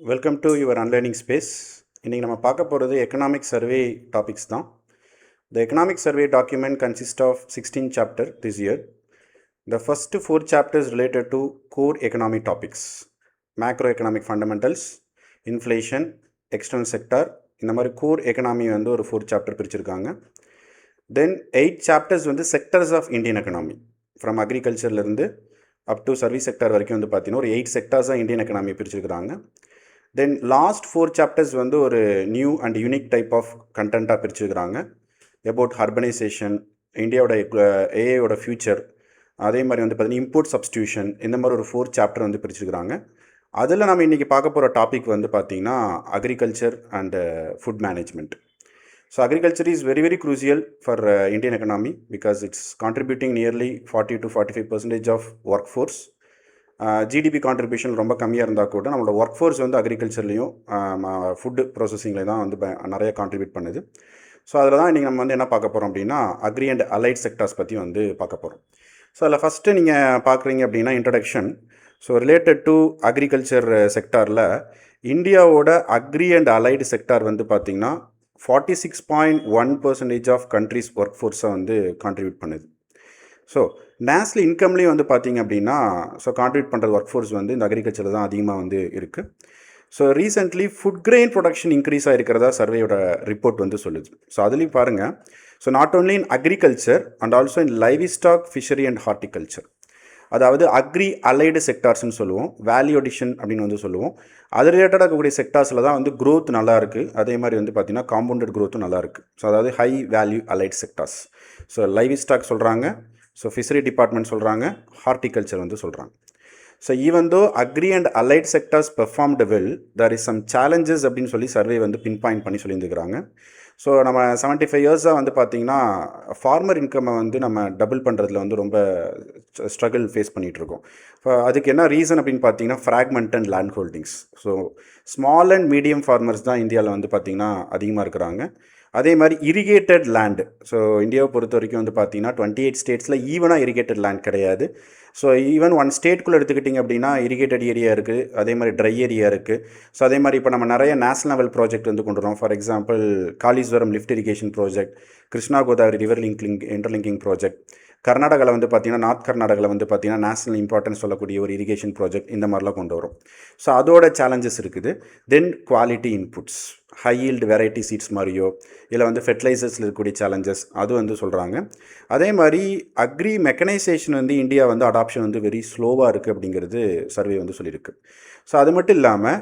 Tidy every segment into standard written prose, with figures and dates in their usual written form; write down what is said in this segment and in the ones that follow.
Welcome to your unlearning space. இன்றைக்கி நம்ம பார்க்க போகிறது எக்கனாமிக் சர்வே டாபிக்ஸ் தான். The economic survey document consist of 16 chapter this year. The first 4 chapters related to core economic topics, macro economic fundamentals, inflation, external sector, இந்த மாதிரி core economy வந்து ஒரு 4 சாப்டர் பிரிச்சிருக்காங்க. தென் 8 சாப்டர்ஸ் வந்து sectors of Indian economy, from அக்ரிகல்ச்சர்லேருந்து up to service sector வரைக்கும் வந்து பார்த்தீங்கன்னா ஒரு 8 செக்டார்ஸாக இந்தியன் எக்கனாமி பிரிச்சிருக்கிறாங்க. தென் லாஸ்ட் 4 சாப்டர்ஸ் வந்து ஒரு new and unique type of கண்டென்ட்டாக பிரிச்சுருக்கிறாங்க. அபவுட் அர்பனைசேஷன், இந்தியாவோட ஏஐயோட ஃபியூச்சர், அதே மாதிரி வந்து பார்த்தீங்கன்னா இம்போர்ட் சப்ஸ்டியூஷன், இந்த மாதிரி ஒரு 4 சாப்டர் வந்து பிரிச்சுருக்கிறாங்க. அதில் நம்ம இன்றைக்கி பார்க்க போகிற டாபிக் வந்து பார்த்திங்கன்னா agriculture and food management. So agriculture is very crucial for Indian economy because it's contributing nearly 40 to 45% of work force. GDP contribution ரொம்ப கம்மியாக இருந்தால் கூட நம்மளோட ஒர்க் ஃபோர்ஸ் வந்து அக்ரிகல்ச்சர்லேயும் ஃபுட்டு ப்ராசஸிங்கில் தான் வந்து நிறைய கான்ட்ரிபியூட் பண்ணுது. ஸோ அதில் தான் இன்றைக்கி நம்ம வந்து என்ன பார்க்க போகிறோம் அப்படின்னா அக்ரி அண்ட் அலைட் செக்டார்ஸ் பற்றி வந்து பார்க்க போகிறோம். ஸோ அதில் ஃபஸ்ட்டு நீங்கள் பார்க்குறீங்க அப்படின்னா introduction. So related to agriculture செக்டாரில் இந்தியாவோட அக்ரி அண்ட் அலைடு செக்டார் வந்து பார்த்திங்கன்னா 46.1% ஆஃப் கண்ட்ரிஸ் ஒர்க் ஃபோர்ஸை வந்து கான்ட்ரிபியூட் பண்ணுது. ஸோ நேஷ்னல் இன்கம்லேயும் வந்து பார்த்திங்க அப்படின்னா கான்ட்ரிபியூட் பண்ணுற ஒர்க் ஃபோர்ஸ் வந்து இந்த அக்ரிகல்ச்சரில் தான் அதிகமாக வந்து இருக்குது. So recently food grain production increase ஆகிருக்கிறதா சர்வேயோட ரிப்போர்ட் வந்து சொல்லுது. ஸோ அதுலேயும் பாருங்கள், so not only in agriculture and also in livestock, fishery and horticulture, அதாவது அக்ரி அலைடு செக்டார்ஸ்னு சொல்லுவோம், வேல்யூ அடிஷன் அப்படின்னு வந்து சொல்லுவோம். அது ரிலேட்டடாக இருக்கக்கூடிய செக்டார்ஸில் தான் வந்து க்ரோத் நல்லா இருக்குது. அதே மாதிரி வந்து பார்த்திங்கன்னா காம்பவுண்டட் க்ரோத்தும் நல்லா இருக்குது. ஸோ அதாவது high value allied sectors. So live stock சொல்கிறாங்க, ஸோ ஃபிஷரி டிபார்ட்மெண்ட் சொல்கிறாங்க, ஹார்டிகல்ச்சர் வந்து சொல்கிறாங்க. So even though agri and allied sectors performed well, there is some challenges அப்படின்னு சொல்லி சர்வே வந்து பின் பாயிண்ட் பண்ணி சொல்லியிருந்துக்கிறாங்க. ஸோ நம்ம 75 இயர்ஸாக வந்து பார்த்திங்கன்னா ஃபார்மர் இன்கம்மை வந்து நம்ம டபுள் பண்ணுறதுல வந்து ரொம்ப ஸ்ட்ரகிள் ஃபேஸ் பண்ணிகிட்ருக்கோம். இப்போ அதுக்கு என்ன ரீசன் அப்படின்னு பார்த்தீங்கன்னா fragment and land holdings. So small and medium farmers தான் இந்தியாவில் வந்து பார்த்திங்கன்னா அதிகமாக இருக்கிறாங்க. அதே மாதிரி இரிகேட்டட் லேண்டு, ஸோ இந்தியாவை பொறுத்த வரைக்கும் வந்து பார்த்தீங்கன்னா 28 ஸ்டேட்ஸில் ஈவனாக இரிகேட்டட் லேண்ட் கிடையாது. ஸோ ஈவன் 1 ஸ்டேட்குள்ளே எடுத்துக்கிட்டிங்க அப்படின்னா இரிகேட்டட் ஏரியா இருக்குது, அதே மாதிரி ட்ரை ஏரியா இருக்குது. ஸோ அதே மாதிரி இப்போ நம்ம நிறைய நேஷனல் லெவல் ப்ராஜெக்ட் வந்து கொண்டு வரோம். For example Kaleeswaram lift irrigation project, Krishna Godavari river interlinking project, கர்நாடகாவில் வந்து பார்த்திங்கன்னா நார்த் கர்நாடகாவில் வந்து பார்த்திங்கன்னா நேஷனல் இம்பார்ட்டன்ஸ் சொல்லக்கூடிய ஒரு இரிகேஷன் ப்ராஜெக்ட், இந்த மாதிரிலாம் கொண்டு வரும். ஸோ அதோட சேலஞ்சஸ் இருக்குது. Then quality inputs, high yield variety seeds மாதிரியோ இல்லை வந்து ஃபெர்டிலைசர்ஸில் இருக்கக்கூடிய சேலஞ்சஸ் அது வந்து சொல்கிறாங்க. அதே மாதிரி அக்ரி மெக்கனைசேஷன் வந்து இந்தியா வந்து அடாப்ஷன் வந்து வெரி ஸ்லோவாக இருக்குது அப்படிங்கிறது சர்வே வந்து சொல்லியிருக்கு. ஸோ அது மட்டும் இல்லாமல்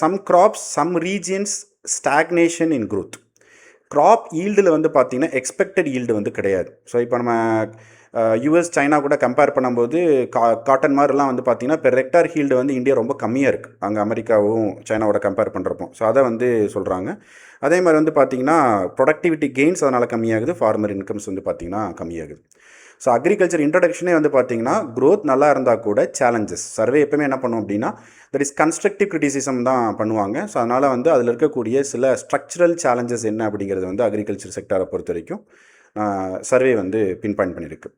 some crops, some regions stagnation in growth. Crop ஈல்டில் வந்து பார்த்திங்கன்னா எக்ஸ்பெக்டட் ஈல்டு வந்து கிடையாது. ஸோ இப்போ நம்ம யூஎஸ் சைனா கூட கம்பேர் பண்ணும்போது காட்டன் மாதிரிலாம் வந்து பார்த்திங்கன்னா பெர் ஹெக்டார் ஹீல்டு வந்து இந்தியா ரொம்ப கம்மியாக இருக்குது அங்கே அமெரிக்காவும் சைனாவோட கம்பேர் பண்ணுறப்போ. ஸோ அதை வந்து சொல்கிறாங்க. அதே மாதிரி வந்து பார்த்திங்கன்னா ப்ரொடக்டிவிட்டி கெயின்ஸ் அதனால் கம்மியாகுது, ஃபார்மர் இன்கம்ஸ் வந்து பார்த்திங்கன்னா கம்மியாகுது. ஸோ அக்ரிகல்ச்சர் இன்ட்ரடக்ஷனே வந்து பார்த்திங்கன்னா க்ரோத் நல்லா இருந்தால் கூட சேலஞ்சஸ். சர்வே எப்பவுமே என்ன பண்ணுவோம் அப்படின்னா தட் இஸ் கன்ஸ்ட்ரக்டிவ் கிரிட்டிசிசம் தான் பண்ணுவாங்க. ஸோ அதனால் வந்து அதில் இருக்கக்கூடிய சில ஸ்ட்ரக்சரல் சேலஞ்சஸ் என்ன அப்படிங்கிறது வந்து அக்ரிகல்ச்சர் செக்டாரை பொறுத்த வரைக்கும் சர்வே வந்து பின் பாயிண்ட் பண்ணியிருக்கு.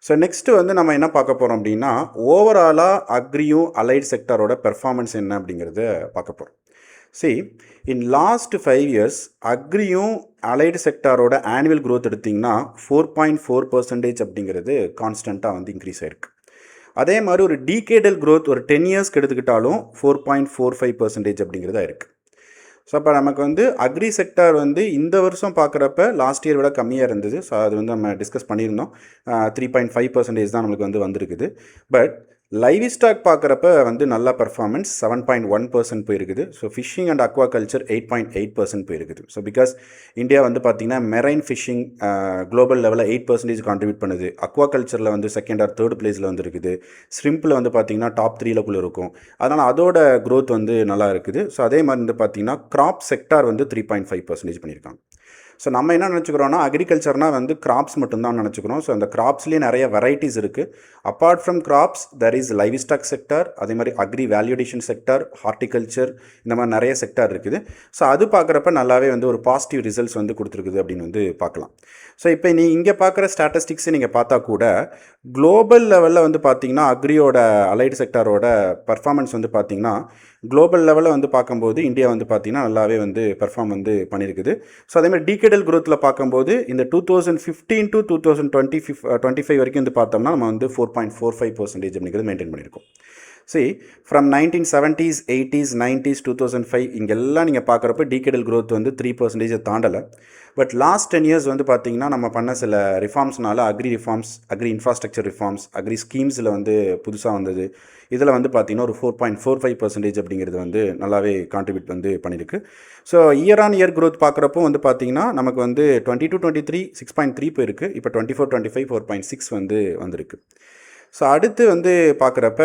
ஸோ நெக்ஸ்ட்டு வந்து நம்ம என்ன பார்க்க போகிறோம் அப்படின்னா ஓவராலாக அக்ரியும் அலைட் செக்டாரோட பெர்ஃபார்மன்ஸ் என்ன அப்படிங்கிறத பார்க்க போகிறோம். இன் லாஸ்ட் 5 இயர்ஸ் அக்ரியும் அலைடு செக்டாரோட ஆனுவல் க்ரோத் எடுத்திங்கன்னா 4.4% அப்படிங்கிறது கான்ஸ்டண்ட்டாக வந்து இன்க்ரீஸ் ஆகிருக்கு. அதே மாதிரி ஒரு டீகேடல் க்ரோத் ஒரு 10 இயர்ஸ்க்கு எடுத்துக்கிட்டாலும் 4.45% அப்படிங்கிறதா இருக்குது. ஸோ அப்போ நமக்கு வந்து அக்ரி செக்டார் வந்து இந்த வருஷம் பார்க்குறப்ப லாஸ்ட் இயர் விட கம்மியாக இருந்தது. ஸோ அது வந்து நம்ம டிஸ்கஸ் பண்ணியிருந்தோம். 3.5% தான் நம்மளுக்கு வந்து வந்திருக்குது. பட் லைவ் ஸ்டாக் பார்க்குறப்ப வந்து நல்ல பர்ஃபார்மன்ஸ் 7.1% போயிருக்குது. So phishing and Aqua culture 8.8% போயிருக்குது. ஸோ பிகாஸ் இந்தியா வந்து பார்த்திங்கன்னா மெரைன் ஃபிஷிங் குளோபல் லெவலில் 8% கான்ட்ரிபியூட் பண்ணுது. அக்வா கல்ச்சரில் வந்து செகண்ட் ஆர் தேர்ட் பிளேஸில் வந்து இருக்குது. ஸ்ரிம்பில் வந்து பார்த்திங்கன்னா டாப் 3 இருக்கும். அதனால் அதோட க்ரோத் வந்து நல்லா இருக்குது. ஸோ அதே மாதிரி வந்து பார்த்திங்கன்னா கிராப் செக்டார் வந்து 3.5% பண்ணியிருக்காங்க. ஸோ நம்ம என்ன நினச்சிக்கிறோன்னா அக்ரிகல்ச்சர்னால் வந்து கிராப்ஸ் மட்டும்தான் நினச்சிக்கிறோம். ஸோ அந்த கிராப்ஸ்லேயே நிறைய வெரைட்டிஸ் இருக்குது. Apart from crops there is live stock sector, அதே மாதிரி அக்ரி வேல்யூடேஷன் செக்டார், ஹார்டிகல்ச்சர், இந்த மாதிரி நிறைய செக்டார் இருக்குது. ஸோ அது பார்க்குறப்ப நல்லாவே வந்து ஒரு பாசிட்டிவ் ரிசல்ட்ஸ் வந்து கொடுத்துருக்குது அப்படின்னு வந்து பார்க்கலாம். ஸோ இப்போ நீ இங்கே பார்க்குற ஸ்டாட்டிஸ்டிக்ஸை நீங்கள் பார்த்தா கூட குளோபல் லெவலில் வந்து பார்த்திங்கன்னா அக்ரியோட அலைடு செக்டாரோட பர்ஃபார்மன்ஸ் வந்து பார்த்திங்கன்னா குளோபல் லெவலில் வந்து பார்க்கும்போது இந்தியா வந்து பார்த்திங்கன்னா நல்லாவே வந்து பெர்ஃபார்ம் வந்து பண்ணியிருக்குது. ஸோ அதேமாதிரி டீகேடல் க்ரோத்தில் பார்க்கும்போது இந்த 2015 to 2025 வரைக்கும் வந்து பார்த்தோம்னா நம்ம வந்து 4.45% அப்படிங்கிறது மெயின்டைன் பண்ணியிருக்கோம். See, from 1970s, 80s, 90s, 2005 இங்கெல்லாம் நீங்கள் பார்க்குறப்ப டீகேடல் growth வந்து 3% தாண்டலை. பட் லாஸ்ட் 10 இயர்ஸ் வந்து பார்த்தீங்கன்னா நம்ம பண்ண சில ரிஃபார்ம்ஸ்னால அக்ரி இன்ஃப்ராஸ்ட்ரக்சர் ரிஃபார்ம்ஸ், அக்ரி ஸ்கீம்ஸில் வந்து புதுசாக வந்தது. இதில் வந்து பார்த்தீங்கன்னா ஒரு 4.45% அப்படிங்கிறது வந்து நல்லாவே கான்ட்ரிபியூட் வந்து பண்ணியிருக்கு. So year on year growth பார்க்குறப்போ வந்து பார்த்தீங்கன்னா நமக்கு வந்து 22-23 6.3 போயிருக்கு. இப்போ 24-25 4.6 வந்து வந்திருக்கு. ஸோ அடுத்து வந்து பார்க்குறப்ப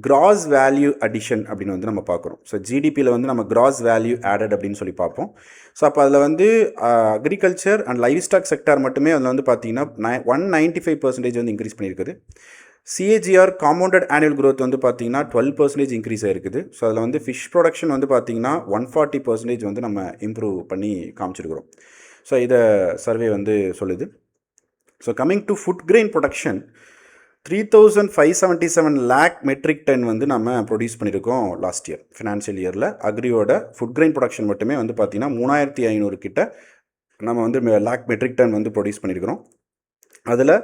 கிராஸ் வேல்யூ அடிஷன் அப்படின்னு வந்து நம்ம பார்க்குறோம். ஸோ ஜிடிபியில் வந்து நம்ம கிராஸ் வேல்யூ ஆடட் அப்படின்னு சொல்லி பார்ப்போம். ஸோ அப்போ அதில் வந்து agriculture and live stock sector மட்டுமே அதில் வந்து பார்த்தீங்கன்னா 195% வந்து இன்க்ரீஸ் பண்ணியிருக்குது. சிஏஜிஆர் காம்பவுண்டட் ஆனுவல் growth வந்து பார்த்தீங்கன்னா 12% இன்க்ரீஸ் ஆகிருக்குது. ஸோ அதில் வந்து ஃபிஷ் ப்ரொடக்ஷன் வந்து பார்த்தீங்கன்னா 140% வந்து நம்ம இம்ப்ரூவ் பண்ணி காமிச்சிருக்கிறோம். ஸோ இதை சர்வே வந்து சொல்லுது. So coming to food grain production 3,577 lakh metric ton வந்து நம்ம ப்ரொடியூஸ் பண்ணியிருக்கோம் லாஸ்ட் இயர் ஃபினான்ஷியல் இயரில். அக்ரியோட ஃபுட் கிரெயின் ப்ரொடக்ஷன் மட்டுமே வந்து பார்த்திங்கன்னா 3,500 கிட்ட நம்ம வந்து லேக் மெட்ரிக் டன் வந்து ப்ரொடியூஸ் பண்ணியிருக்கிறோம். அதில்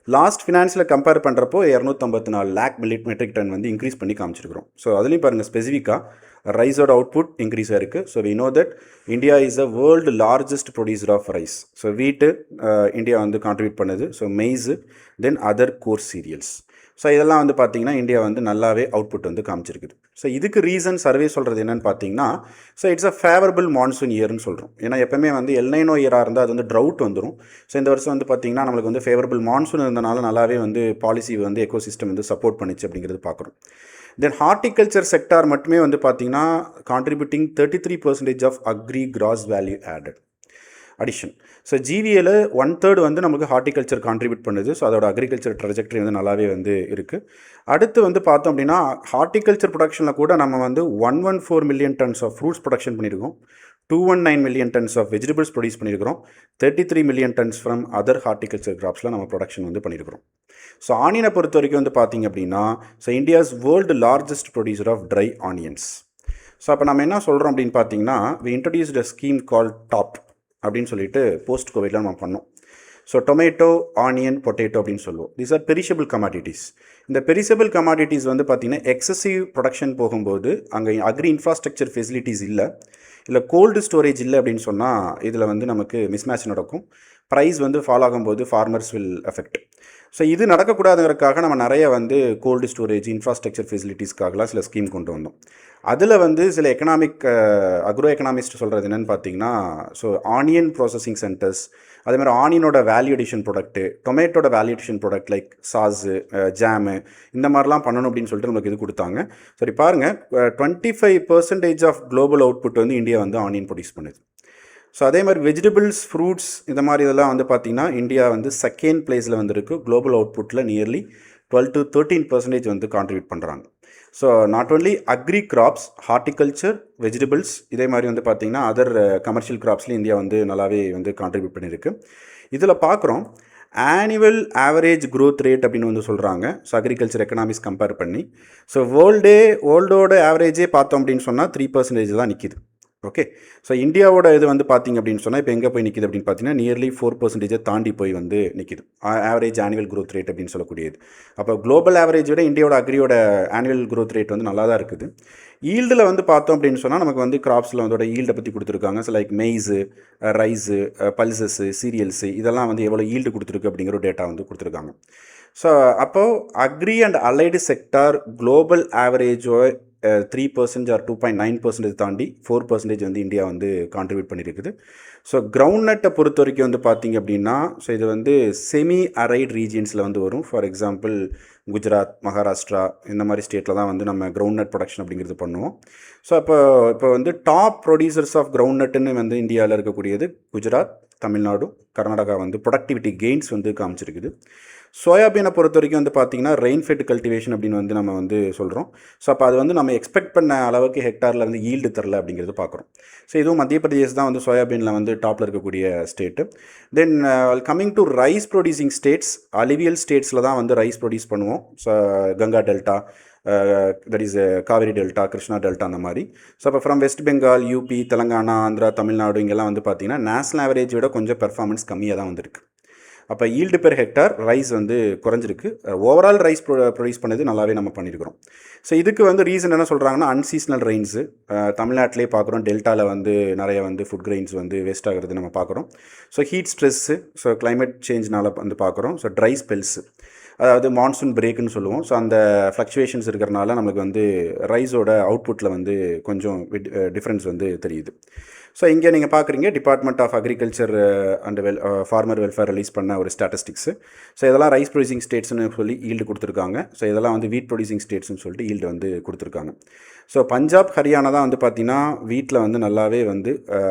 லாஸ்ட் ஃபினான்ஸில் கம்பேர் பண்ணுறப்போ 254 lakh மெட்ரிக் டன் வந்து இன்க்ரீஸ் பண்ணி காமிச்சிருக்கிறோம். ஸோ அதுலேயும் பாருங்கள் ஸ்பெசிஃபிக்காக ரைஸோட அவுட்புட் இன்க்ரீஸ் ஆகிருக்கு. So we know that India is a world largest producer of rice. So wheat India வந்து கான்ட்ரிபியூட் பண்ணுது. So maize then other coarse cereals. So இதெல்லாம் வந்து பார்த்திங்கன்னா இந்தியா வந்து நல்லாவே அவுட்புட் வந்து காமிச்சிருக்குது. ஸோ இதுக்கு ரீசன் சர்வே சொல்கிறது என்னென்னு பார்த்தீங்கன்னா, so it's a favourable monsoon இயர்னு சொல்கிறோம். ஏன்னா எப்பவுமே வந்து எல்னைனோ இயராக இருந்தால் அது வந்து ட்ரவுட் வந்துடும். ஸோ இந்த வருஷம் வந்து பார்த்திங்கன்னா நம்மளுக்கு வந்து ஃபேவரபிள் மான்சூன் இருந்தனால நல்லாவே வந்து பாலிசி வந்து எக்கோசிஸ்டம் வந்து சப்போர்ட் பண்ணிச்சு அப்படிங்கிறது பார்க்குறோம். தென் ஹார்டிகல்ச்சர் செக்டார் மட்டுமே வந்து பார்த்திங்கன்னா contributing 33% of agri gross value added addition. So ஜிவிஏல 1/3 வந்து நமக்கு ஹார்டிகல்ச்சர் கான்ட்ரிபியூட் பண்ணுது. ஸோ அதோட அக்ரிகல்ச்சர் ட்ரெஜெக்டரி வந்து நல்லாவே வந்து இருக்குது. அடுத்து வந்து பார்த்தோம் அப்படின்னா ஹார்டிகல்ச்சர் ப்ரொடக்ஷனில் கூட நம்ம வந்து 114 million tons of fruits production பண்ணியிருக்கோம். 219 million tons of vegetables produce பண்ணியிருக்கிறோம். 33 million tons from other horticulture கிராப்ஸில் நம்ம ப்ரொடக்ஷன் வந்து பண்ணியிருக்கிறோம். ஸோ ஆனியனை பொறுத்த வரைக்கும் வந்து பார்த்திங்க அப்படின்னா so India's world largest producer of dry onions. So அப்போ நம்ம என்ன சொல்கிறோம் அப்படின்னு பார்த்தீங்கன்னா we introduced a scheme call TOP அப்படின்னு சொல்லிட்டு போஸ்ட் கோவிடில் நம்ம பண்ணோம். ஸோ டொமேட்டோ, ஆனியன், பொட்டேட்டோ அப்படின்னு சொல்லுவோம். These are perishable commodities. இந்த பெரிஷபிள் கமாடிட்டிஸ் வந்து பார்த்திங்கன்னா எக்ஸசிவ் ப்ரொடக்ஷன் போகும்போது அங்கே அக்ரி இன்ஃப்ராஸ்ட்ரக்சர் ஃபெசிலிட்டிஸ் இல்லை கோல்டு ஸ்டோரேஜ் இல்லை அப்படின்னு சொன்னால் இதில் வந்து நமக்கு மிஸ்மேட்ச் நடக்கும். ப்ரைஸ் வந்து ஃபால் ஆகும்போது ஃபார்மர்ஸ் வில் எஃபெக்ட். ஸோ இது நடக்கக்கூடாதுங்கிறதுக்காக நம்ம நிறைய வந்து கோல்டு ஸ்டோரேஜ் இன்ஃப்ராஸ்ட்ரக்சர் ஃபெசிலிட்டிஸ்க்காகலாம் சில ஸ்கீம் கொண்டு வந்தோம். அதில் வந்து சில அக்ரோ எக்கனாமிஸ்ட் சொல்கிறது என்னென்னு பார்த்தீங்கன்னா ஸோ ஆனியன் ப்ராசஸிங் சென்டர்ஸ், அதேமாதிரி ஆனியனோட வேல்யூ அடிஷன் ப்ராடக்ட்டு, டொமேட்டோட value addition product like sauce, jam இந்த மாதிரிலாம் பண்ணணும் அப்படின்னு சொல்லிட்டு நமக்கு இது கொடுத்தாங்க. சரி பாருங்கள் 25% ஆஃப் குளோபல் அவுட்புட் வந்து இந்தியா வந்து ஆனியன் ப்ரொடியூஸ் பண்ணுது. ஸோ அதே மாதிரி வெஜிடபிள்ஸ், ஃப்ரூட்ஸ் இந்த மாதிரி இதெல்லாம் வந்து பார்த்திங்கன்னா இந்தியா வந்து செகண்ட் பிளேஸில் வந்துருக்கு. குளோபல் அவுட்புட்டில் நியர்லி 12-13% வந்து கான்ட்ரிபியூட் பண்ணுறாங்க. So not only agri crops, horticulture, vegetables இதே மாதிரி வந்து பார்த்திங்கன்னா அதர் கமர்ஷியல் கிராப்ஸ்லையும் இந்தியா வந்து நல்லாவே வந்து கான்ட்ரிபியூட் பண்ணியிருக்கு. இதில் பார்க்குறோம் ஆனுவல் ஆவரேஜ் க்ரோத் ரேட் அப்படின்னு வந்து சொல்கிறாங்க. ஸோ அக்ரிகல்ச்சர் எக்கனாமிக்ஸ் கம்பேர் பண்ணி ஸோ வேர்ல்டோட ஆவரேஜே பார்த்தோம் அப்படின்னு சொன்னால் 3% தான் நிற்கிது. ஓகே. ஸோ இந்தியாவோட இது வந்து பார்த்திங்க அப்படின்னு சொன்னால் இப்போ எங்கே போய் நிற்கிது அப்படின்னு பார்த்தீங்கன்னா நியர்லி 4% தாண்டி போய் வந்து நிற்கிது. ஆவரேஜ் ஆனுவல் க்ரோத் ரேட் அப்படின்னு சொல்லக்கூடியது. அப்போ குளோபல் ஆவரேஜ் விட இந்தியாவோட அக்ரியோட ஆனுவல் க்ரோத் ரேட் வந்து நல்லா தான் இருக்குது. ஈல்டில் வந்து பார்த்தோம் அப்படின்னு சொன்னால் நமக்கு வந்து கிராப்ஸில் அதோட ஈல்டை பற்றி கொடுத்துருக்காங்க. So like maize, rice, pulses, cereals இதெல்லாம் வந்து எவ்வளோ ஈல்டு கொடுத்துருக்கு அப்படிங்கிற ஒரு டேட்டா வந்து கொடுத்துருக்காங்க. ஸோ அப்போது agri and allied sector global ஆவரேஜோ 3% ஆர் 2.9% தாண்டி 4% வந்து இந்தியா வந்து கான்ட்ரிபியூட் பண்ணியிருக்குது. ஸோ கிரவுண்ட் நட்டை பொறுத்த வரைக்கும் வந்து பார்த்திங்க அப்படின்னா ஸோ இது வந்து செமி அரைட் ரீஜியன்ஸில் வந்து வரும். ஃபார் எக்ஸாம்பிள் குஜராத், மகாராஷ்டிரா இந்த மாதிரி ஸ்டேட்டில் தான் வந்து நம்ம கிரவுண்ட் நட் ப்ரொடக்ஷன் அப்படிங்கிறது பண்ணுவோம். ஸோ இப்போ வந்து டாப் ப்ரொடியூசர்ஸ் ஆஃப் கிரவுண்ட் நட்டுன்னு வந்து இந்தியாவில் இருக்கக்கூடியது குஜராத், தமிழ்நாடு, கர்நாடகா வந்து ப்ரொடக்டிவிட்டி கெயின்ஸ் வந்து காமிச்சிருக்குது. சோயாபீனை பொறுத்த வரைக்கும் வந்து பார்த்திங்கன்னா ரெயின்ஃபெட் கல்டிவேஷன் அப்படின்னு வந்து நம்ம வந்து சொல்கிறோம். ஸோ அப்போ அது வந்து நம்ம எக்ஸ்பெக்ட் பண்ண அளவுக்கு ஹெக்டாரில் வந்து ஈல்டு தரல அப்படிங்கிறது பார்க்குறோம். ஸோ இதுவும் மத்திய பிரதேஷ் தான் வந்து சோயாபீனில் வந்து டாப்பில் இருக்கக்கூடிய state. Then coming to rice producing states, alluvial ஸ்டேட்ஸில் தான் வந்து ரைஸ் ப்ரொடியூஸ் பண்ணுவோம். So Ganga delta, that is Kaveri delta, Krishna delta அந்த மாதிரி. ஸோ அப்போ ஃப்ரம் வெஸ்ட் பெங்கால், யூபி, தெலங்கானா, ஆந்திரா, தமிழ்நாடு இங்கெல்லாம் வந்து பார்த்திங்கன்னா நேஷனல் ஆவரேஜ் விட கொஞ்சம் பெர்ஃபார்மன்ஸ் கம்மியாக தான் வந்திருக்கு. அப்போ ஈல்டு பெர் ஹெக்டார் ரைஸ் வந்து குறைஞ்சிருக்கு. ஓவரால் ரைஸ் ப்ரொடியூஸ் பண்ணது நல்லாவே நம்ம பண்ணியிருக்கிறோம். ஸோ இதுக்கு வந்து ரீசன் என்ன சொல்கிறாங்கன்னா அன்சீசனல் ரெயின்ஸு தமிழ்நாட்டிலே பார்க்குறோம். டெல்டாவில் வந்து நிறைய வந்து ஃபுட் கிரெயின்ஸ் வந்து வேஸ்ட் ஆகிறது நம்ம பார்க்குறோம். So heat stress, so climate சேஞ்ச்னால வந்து பார்க்குறோம். ஸோ ட்ரை ஸ்பெல்ஸு, அதாவது மான்சூன் பிரேக்குன்னு சொல்லுவோம். ஸோ அந்த ஃப்ளக்சுவேஷன்ஸ் இருக்கிறனால நம்மளுக்கு வந்து ரைஸோட அவுட்புட்டில் வந்து கொஞ்சம் டிஃப்ரென்ஸ் வந்து தெரியுது. ஸோ இங்கே நீங்கள் பார்க்குறீங்க department of agriculture and farmer welfare release பண்ண ஒரு ஸ்டாட்டிஸ்டிக்ஸு. ஸோ இதெல்லாம் ரைஸ் ப்ரொடியூசிங் ஸ்டேட்ஸ்னு சொல்லி ஈல்டு கொடுத்துருக்காங்க. ஸோ இதெல்லாம் வந்து வீட் ப்ரொடியூசிங் ஸ்டேட்ஸ்னு சொல்லிட்டு ஈல்டு வந்து கொடுத்துருக்காங்க. ஸோ பஞ்சாப், ஹரியானா தான் வந்து பார்த்திங்கன்னா வீட்டில் வந்து நல்லாவே வந்து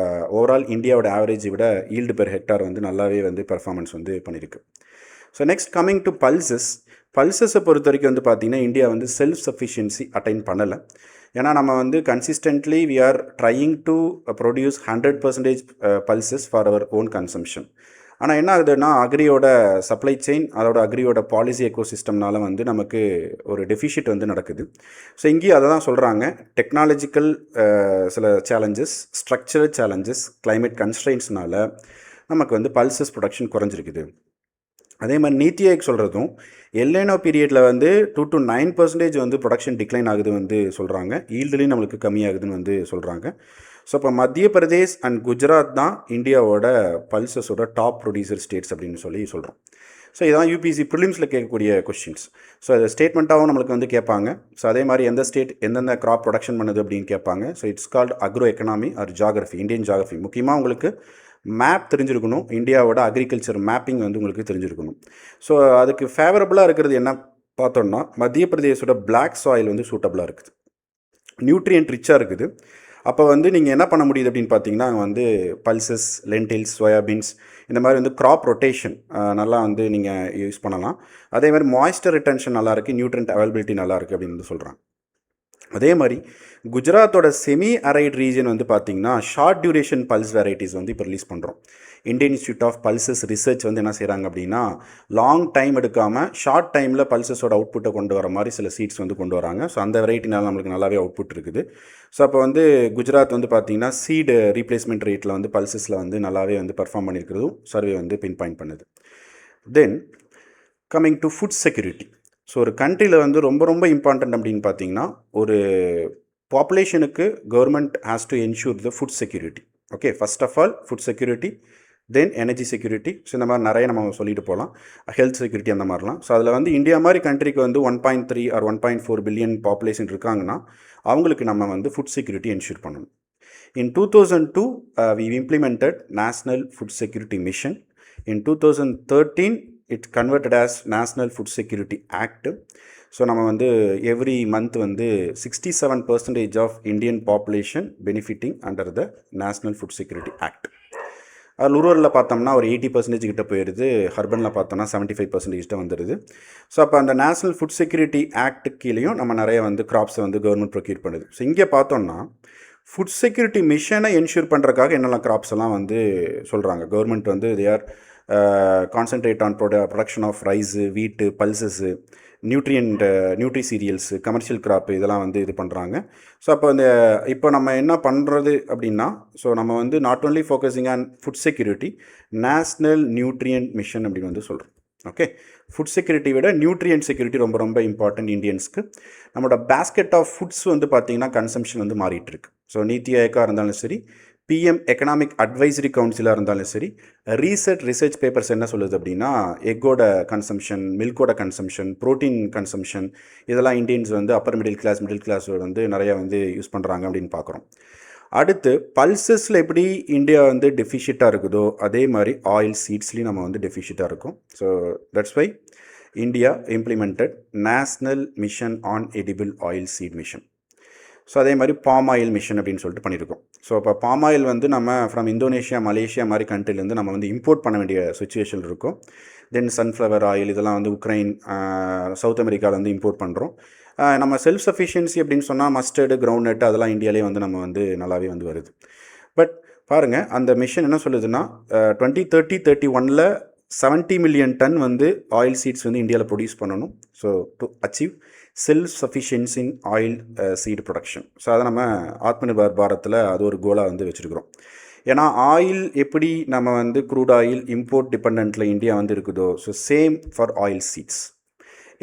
ஓவரால் இந்தியாவோட ஆவரேஜை விட ஈல்டு பெர் ஹெக்டார் வந்து நல்லாவே வந்து பெர்ஃபார்மன்ஸ் வந்து பண்ணியிருக்கு. ஸோ நெக்ஸ்ட் கம்மிங் டு பல்சஸை பொறுத்த வரைக்கும் வந்து பார்த்திங்கன்னா இந்தியா வந்து செல்ஃப் சஃபிஷியன்சி அட்டைன் பண்ணலை. ஏன்னா நம்ம வந்து consistently we are trying to produce 100% pulses for our own consumption. ஆனால் என்ன ஆகுதுன்னா அக்ரியோட சப்ளை செயின், அதோட அக்ரியோட பாலிசி எக்கோசிஸ்டம்னால வந்து நமக்கு ஒரு டெஃபிஷிட் வந்து நடக்குது. ஸோ இங்கேயும் அதை தான் சொல்கிறாங்க. டெக்னாலஜிக்கல் சில சேலஞ்சஸ், ஸ்ட்ரக்சரல் சேலஞ்சஸ், கிளைமேட் கன்ஸ்ட்ரெயின்ஸ்னால நமக்கு வந்து பல்சஸ் ப்ரொடக்ஷன் குறைஞ்சிருக்குது. அதே மாதிரி நீத்தி ஆயோக் சொல்கிறதும் எல்என்ஓ பீரியடில் வந்து 2 to 9% வந்து ப்ரொடக்ஷன் டிக்ளைன் ஆகுது வந்து சொல்கிறாங்க. ஈல்டுலேயும் நம்மளுக்கு கம்மியாகுதுன்னு வந்து சொல்கிறாங்க. ஸோ இப்போ மத்திய பிரதேஷ் அண்ட் குஜராத் தான் இந்தியாவோட பல்சஸோட டாப் ப்ரொடியூசர் ஸ்டேட்ஸ் அப்படின்னு சொல்லி சொல்கிறோம். ஸோ இதான் யூபிஎஸ்சி ப்ரிலிம்ஸில் கேட்கக்கூடிய கொஸ்டின்ஸ். ஸோ அது ஸ்டேட்மெண்ட்டாகவும் நம்மளுக்கு வந்து கேட்பாங்க. ஸோ அதே மாதிரி எந்த ஸ்டேட் எந்தெந்த கிராப் ப்ரொடக்ஷன் பண்ணுது அப்படின்னு கேட்பாங்க. So it's called agro economy or geography, Indian geography. முக்கியமாக உங்களுக்கு மேப் தெரிஞ்சிருக்கணும், இந்தியாவோட அக்ரிகல்ச்சர் மேப்பிங் வந்து உங்களுக்கு தெரிஞ்சிருக்கணும். ஸோ அதுக்கு ஃபேவரபுளாக இருக்கிறது என்ன பார்த்தோம்னா மத்திய பிரதேசோட பிளாக் சாயில் வந்து சூட்டபுளாக இருக்குது, நியூட்ரியன்ட் ரிச்சாக இருக்குது. அப்போ வந்து நீங்கள் என்ன பண்ண முடியுது அப்படின்னு பார்த்தீங்கன்னா வந்து பல்சஸ், லென்டில்ஸ், சோயாபீன்ஸ் இந்த மாதிரி வந்து க்ராப் ரொட்டேஷன் நல்லா வந்து நீங்கள் யூஸ் பண்ணலாம். அதே மாதிரி மாய்ஸ்டர் ரிட்டன்ஷன் நல்லாயிருக்கு, நியூட்ரியன்ட் அவைலபிலிட்டி நல்லாயிருக்கு அப்படின்னு வந்து சொல்கிறாங்க. அதே மாதிரி குஜராத்தோட செமி அரைட் ரீஜன் வந்து பார்த்திங்கன்னா ஷார்ட் டியூரேஷன் பல்ஸ் வெரைட்டிஸ் வந்து இப்போ ரிலீஸ் பண்ணுறோம். Indian institute of pulses research வந்து என்ன செய்கிறாங்க அப்படின்னா லாங் டைம் எடுக்காமல் ஷார்ட் டைமில் பல்சஸோட அவுட்புட்டை கொண்டு வர மாதிரி சில சீட்ஸ் வந்து கொண்டு வராங்க. ஸோ அந்த வெரைட்டினால நம்மளுக்கு நல்லாவே அவுட்புட் இருக்குது. ஸோ அப்போ வந்து குஜராத் வந்து பார்த்திங்கன்னா சீடு ரீப்ளேஸ்மெண்ட் ரேட்டில் வந்து பல்சஸில் வந்து நல்லாவே வந்து பர்ஃபார்ம் பண்ணியிருக்கிறதும் சர்வே வந்து பின் பாயிண்ட் பண்ணுது. Then coming to food security. So ஒரு கண்ட்ரியில் வந்து ரொம்ப ரொம்ப இம்பார்ட்டன்ட் அப்படின்னு பார்த்தீங்கன்னா ஒரு பாப்புலேஷனுக்கு government has to ensure the food security. Okay, first of all food security, then energy security. So இந்த மாதிரி நிறைய நம்ம சொல்லிட்டு போகலாம், ஹெல்த் செக்யூரிட்டி அந்த மாதிரிலாம். ஸோ அதில் வந்து இந்தியா மாதிரி கண்ட்ரிக்கு வந்து 1.3 or 1.4 பில்லியன் பாப்புலேஷன் இருக்காங்கன்னா அவங்களுக்கு நம்ம வந்து ஃபுட் செக்யூரிட்டி என்ஷூர் பண்ணணும். In 2002 we implemented National Food Security Mission. In 2013 it converted as National Food Security Act. So நம்ம வந்து எவ்ரி மந்த் வந்து 67% of Indian population benefiting under the national food security act. ரூரலில் பார்த்தோம்னா ஒரு 80% கிட்ட போயிடுது, அர்பனில் பார்த்தோம்னா 75% கிட்ட வந்துடுது. ஸோ அப்போ அந்த நேஷ்னல் ஃபுட் செக்யூரிட்டி ஆக்ட் கீழேயும் நம்ம நிறைய வந்து கிராப்ஸை வந்து கவர்மெண்ட் ப்ரொக்யூர் பண்ணுது. ஸோ இங்கே பார்த்தோம்னா ஃபுட் செக்யூரிட்டி மிஷனை என்ஷூர் பண்ணுறதுக்காக என்னெல்லாம் கிராப்ஸ் எல்லாம் வந்து சொல்கிறாங்க. கவர்மெண்ட் வந்து they are concentrate on production of rice, wheat, pulses, nutri cereals, commercial crop இதெல்லாம் வந்து இது பண்ணுறாங்க. ஸோ அப்போ இப்போ நம்ம என்ன பண்ணுறது அப்படின்னா ஸோ நம்ம வந்து not only focusing on food security, national nutrient mission அப்படின்னு வந்து சொல்கிறோம். ஓகே, ஃபுட் செக்யூரிட்டி விட நியூட்ரியன்ட் செக்யூரிட்டி ரொம்ப ரொம்ப இம்பார்ட்டன்ட் இந்தியன்ஸ்க்கு. நம்மளோட பேஸ்கெட் ஆஃப் ஃபுட்ஸ் வந்து பார்த்திங்கன்னா கன்சம்ஷன் வந்து மாறிட்டு இருக்கு. ஸோ நீத்தி ஆயோக்காக இருந்தாலும் சரி, பிஎம் எக்கனாமிக் அட்வைசரி கவுன்சிலாக இருந்தாலும் சரி, ரிசர்ச் பேப்பர்ஸ் என்ன சொல்லுது அப்படின்னா எக்கோட கன்சம்ஷன், மில்கோட கன்சம்ஷன், ப்ரோட்டீன் கன்சம்ஷன் இதெல்லாம் இந்தியன்ஸ் வந்து அப்பர் மிடில் கிளாஸ் வந்து நிறையா வந்து யூஸ் பண்ணுறாங்க அப்படின்னு பார்க்குறோம். அடுத்து பல்சஸில் எப்படி இந்தியா வந்து டெஃபிஷிட்டாக இருக்குதோ அதே மாதிரி ஆயில் சீட்ஸ்லேயும் நம்ம வந்து டெஃபிஷிட்டாக இருக்கும். So that's why India implemented national mission on edible oil seed mission. So அதே மாதிரி பாம் ஆயில் மிஷன் அப்படின்னு சொல்லிட்டு பண்ணியிருக்கோம். ஸோ இப்போ பாம் ஆயில் வந்து நம்ம ஃப்ரம் இந்தோனேஷியா, மலேசியா மாதிரி கண்ட்ரிலேருந்து நம்ம வந்து இம்போர்ட் பண்ண வேண்டிய சுச்சுவேஷன் இருக்கும். தென் சன்ஃப்ளவர் ஆயில் இதெல்லாம் வந்து உக்ரைன், சவுத் அமெரிக்காவில் வந்து இம்போர்ட் பண்ணுறோம். நம்ம செல்ஃப் சஃபிஷியன்சி அப்படின்னு சொன்னால் மஸ்டர்டு, கிரவுண்ட் நட் அதெல்லாம் இந்தியாவிலே வந்து நம்ம வந்து நல்லாவே வந்து வருது. பட் பாருங்கள், அந்த மிஷன் என்ன சொல்லுதுன்னா 2030-31 70 மில்லியன் டன் வந்து ஆயில் சீட்ஸ் வந்து இந்தியாவில் ப்ரொடியூஸ் பண்ணணும். So to achieve self sufficiency in oil seat production. So அதை நம்ம ஆத்ம நிர்பார் பாரத்தில் அது ஒரு கோலாக வந்து வச்சுருக்கிறோம். ஏன்னா ஆயில் எப்படி நம்ம வந்து க்ரூட் ஆயில் இம்போர்ட் டிபெண்டில் இந்தியா வந்து இருக்குதோ, so same for oil seeds.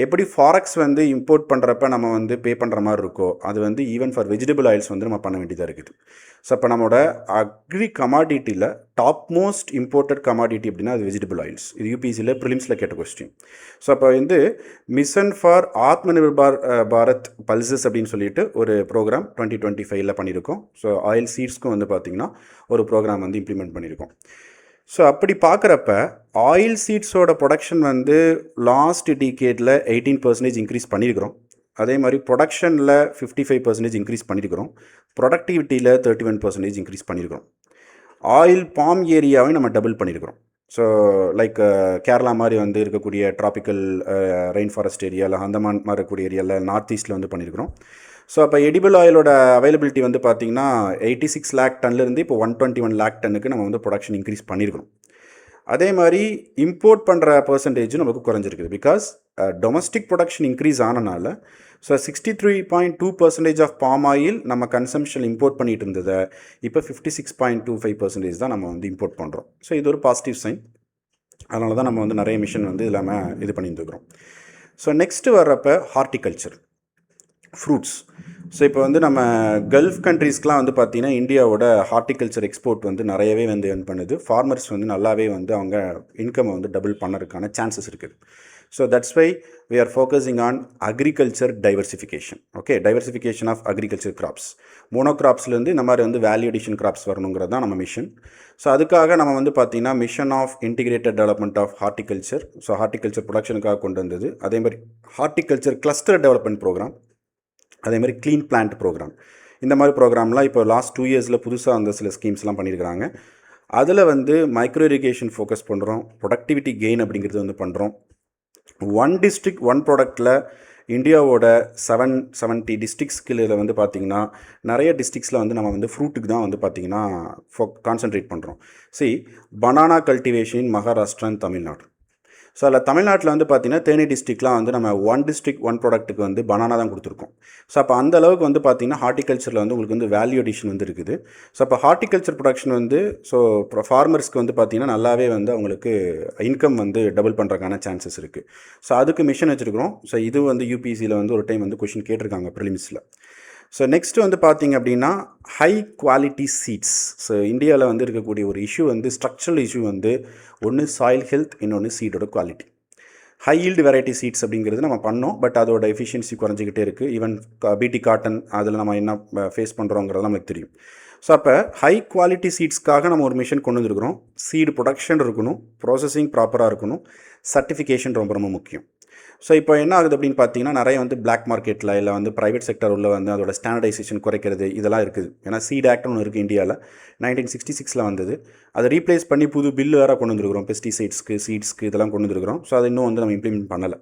எப்படி ஃபாரெக்ஸ் வந்து இம்போர்ட் பண்ணுறப்ப நம்ம வந்து பே பண்ணுற மாதிரி இருக்கோ, அது வந்து ஈவன் ஃபார் வெஜிடபிள் ஆயில்ஸ் வந்து நம்ம பண்ண வேண்டியதாக இருக்குது. ஸோ இப்போ நம்மளோட அக்ரி கமாடிட்டியில் டாப் மோஸ்ட் இம்போர்ட்டட் கமாடிட்டி அப்படின்னா அது வெஜிடபிள் ஆயில்ஸ். இது யூபிஎஸ்சியில் ப்ரிலிம்ஸில் கேட்ட கொஸ்டின். ஸோ அப்போ வந்து mission for Atma Nirbhar Bharat pulses அப்படின்னு சொல்லிட்டு ஒரு ப்ரோக்ராம் 2025 பண்ணியிருக்கோம். ஸோ ஆயில் சீட்ஸ்க்கும் வந்து பார்த்திங்கன்னா ஒரு ப்ரோக்ராம் வந்து இம்ப்ளிமெண்ட் பண்ணியிருக்கோம். ஸோ அப்படி பார்க்குறப்ப ஆயில் சீட்ஸோட ப்ரொடக்ஷன் வந்து லாஸ்ட் டிகேடில் 18% இன்க்ரீஸ் பண்ணியிருக்கிறோம். அதே மாதிரி ப்ரொடக்ஷனில் 55% இன்க்ரீஸ் பண்ணியிருக்கிறோம். ப்ரொடக்டிவிட்டியில் 31% இன்க்ரீஸ் பண்ணியிருக்கிறோம். ஆயில் பாம் ஏரியாவை நம்ம டபுள் பண்ணியிருக்கிறோம். ஸோ லைக் கேரளா மாதிரி வந்து இருக்கக்கூடிய ட்ராபிக்கல் ரெயின் ஃபாரஸ்ட் ஏரியாவில், அந்தமான் மாதிரி இருக்கக்கூடிய ஏரியாவில், நார்த் ஈஸ்ட்டில் வந்து பண்ணியிருக்கிறோம். ஸோ அப்போ எடிபிள் ஆயிலோட அவைலபிலிட்டி வந்து பார்த்திங்கன்னா 86 லேக் டன்லேருந்து இப்போ 121 லேக் டன்னுக்கு நம்ம வந்து ப்ரொடக்ஷன் இன்க்ரீஸ் பண்ணியிருக்கிறோம். அதே மாதிரி இம்போர்ட் பண்ணுற பர்சன்டேஜும் நமக்கு குறைஞ்சிருக்குது. பிகாஸ் டொமஸ்டிக் ப்ரொடக்ஷன் இன்க்ரீஸ் ஆனனால ஸோ 63.2% ஆஃப் பாம் ஆயில் நம்ம கன்சம்ஷன் இம்போர்ட் பண்ணிட்டு இருந்ததை இப்போ 56.25% தான் நம்ம வந்து இம்போர்ட் பண்ணுறோம். ஸோ இது ஒரு பாசிட்டிவ் சைன். அதனால தான் நம்ம வந்து நிறைய மிஷன் வந்து இல்லாமல் இது பண்ணிட்டு இருக்கிறோம். ஸோ நெக்ஸ்ட்டு வர்றப்போ ஹார்டிகல்ச்சர், ஃப்ரூட்ஸ். ஸோ இப்போ வந்து நம்ம கல்ஃப் கண்ட்ரீஸ்க்கெலாம் வந்து பார்த்திங்கன்னா இந்தியாவோட ஹார்டிகல்ச்சர் எக்ஸ்போர்ட் வந்து நிறையவே வந்து earn பண்ணுது. ஃபார்மர்ஸ் வந்து நல்லாவே வந்து அவங்க இன்கம்மை வந்து டபுள் பண்ணுறதுக்கான சான்சஸ் இருக்குது. So that's why we are focusing on agriculture diversification. Okay, diversification of agriculture crops. Mono கிராப்ஸ்லேருந்து இந்த மாதிரி வந்து வேல்யூ அடிஷன் கிராப்ஸ் வரணுங்கிறது தான் நம்ம மிஷன். ஸோ அதுக்காக நம்ம வந்து பார்த்திங்கன்னா mission of integrated development of horticulture, so horticulture ப்ரொடக்ஷனுக்காக கொண்டு வந்தது. அதே மாதிரி ஹார்டிகல்ச்சர் கிளஸ்டர் டெவலப்மெண்ட் ப்ரோக்ராம், அதே மாதிரி க்ளீன் பிளான்ட் ப்ரோக்ராம். இந்த மாதிரி ப்ரோக்ராம்லாம் இப்போ லாஸ்ட் 2 இயர்ஸில் புதுசாக அந்த சில ஸ்கீம்ஸ்லாம் பண்ணியிருக்கிறாங்க. அதில் வந்து மைக்ரோ இரிகேஷன் ஃபோக்கஸ் பண்ணுறோம், ப்ரொடக்டிவிட்டி கெயின் அப்படிங்கிறது வந்து பண்ணுறோம். 1 டிஸ்ட்ரிக்ட் 1 ப்ராடக்ட்டில் இந்தியாவோட 770 டிஸ்ட்ரிக்ஸ்கில் வந்து பார்த்திங்கன்னா நிறைய டிஸ்ட்ரிக்ஸில் வந்து நம்ம வந்து ஃப்ரூட்டுக்கு தான் வந்து பார்த்திங்கன்னா கான்சன்ட்ரேட் பண்ணுறோம். Banana cultivation Maharashtra and Tamil Nadu. So அதில் தமிழ்நாட்டில் வந்து பார்த்திங்கன்னா தேனி டிஸ்ட்ரிக்ட்லாம் வந்து நம்ம 1 டிஸ்ட்ரிக்ட் 1 ப்ராடக்ட்டுக்கு வந்து பனானா தான் கொடுத்துருக்கோம். ஸோ அப்போ அந்த அளவுக்கு வந்து பார்த்திங்கன்னா ஹார்டிகல்ச்சரில் வந்து உங்களுக்கு வந்து வேல்யூ அடிஷன் வந்து இருக்குது. ஸோ அப்போ ஹார்டிகல்ச்சர் ப்ரொடக்ஷன் வந்து ஸோ ஃபார்மர்ஸ்க்கு வந்து பார்த்திங்கன்னா நல்லாவே வந்து அவங்களுக்கு இன்கம் வந்து டபுள் பண்ணுறதுக்கான சான்சஸ் இருக்குது. ஸோ அதுக்கு மிஷன் வச்சுருக்கிறோம். ஸோ இது வந்து யூபிஎஸ்சியில் வந்து ஒரு டைம் வந்து கொஷின் கேட்டிருக்காங்க ப்ரிலிம்ஸில். ஸோ நெக்ஸ்ட்டு வந்து பார்த்திங்க அப்படின்னா ஹை குவாலிட்டி சீட்ஸ். ஸோ இந்தியாவில் வந்து இருக்கக்கூடிய ஒரு இஷ்யூ வந்து ஸ்ட்ரக்சரல் இஷ்யூ வந்து ஒன்று சாயில் ஹெல்த், இன்னொன்று சீடோட quality. High yield variety seeds அப்படிங்கிறது நம்ம பண்ணோம், பட் அதோட எஃபிஷியன்சி குறைஞ்சிக்கிட்டே இருக்குது. ஈவன் பிடி காட்டன் அதில் நம்ம என்ன ஃபேஸ் பண்ணுறோங்கிறது நமக்கு தெரியும். ஸோ அப்போ ஹை குவாலிட்டி சீட்ஸ்க்காக நம்ம ஒரு மிஷன் கொண்டு வந்துருக்கிறோம். சீடு ப்ரொடக்ஷன் இருக்கணும், ப்ராசஸிங் ப்ராப்பராக இருக்கணும், சர்டிஃபிகேஷன் ரொம்ப ரொம்ப முக்கியம். ஸோ இப்போ என்ன ஆகுது அப்படின்னு பார்த்தீங்கன்னா நிறைய வந்து பிளாக் மார்க்கெட்டில் இல்லை வந்து ப்ரைவேட் செக்டர் உள்ள வந்து அதோட ஸ்டாண்டர்டைசேஷன் குறைக்கிறது இதெல்லாம் இருக்குது. ஏன்னா சீட் ஆக்ட்னு ஒன்று இருக்குது இந்தியாவில், 1966 வந்தது. அதை ரீப்ளேஸ் பண்ணி புது பில்லு வேறு கொண்டு வந்துருக்கிறோம், பெஸ்டிசைட்ஸ்க்கு, சீட்ஸ்க்கு இதெல்லாம் கொண்டு வந்துருக்கிறோம். ஸோ அதை இன்னும் வந்து நம்ம இம்ப்ளிமெண்ட் பண்ணலை.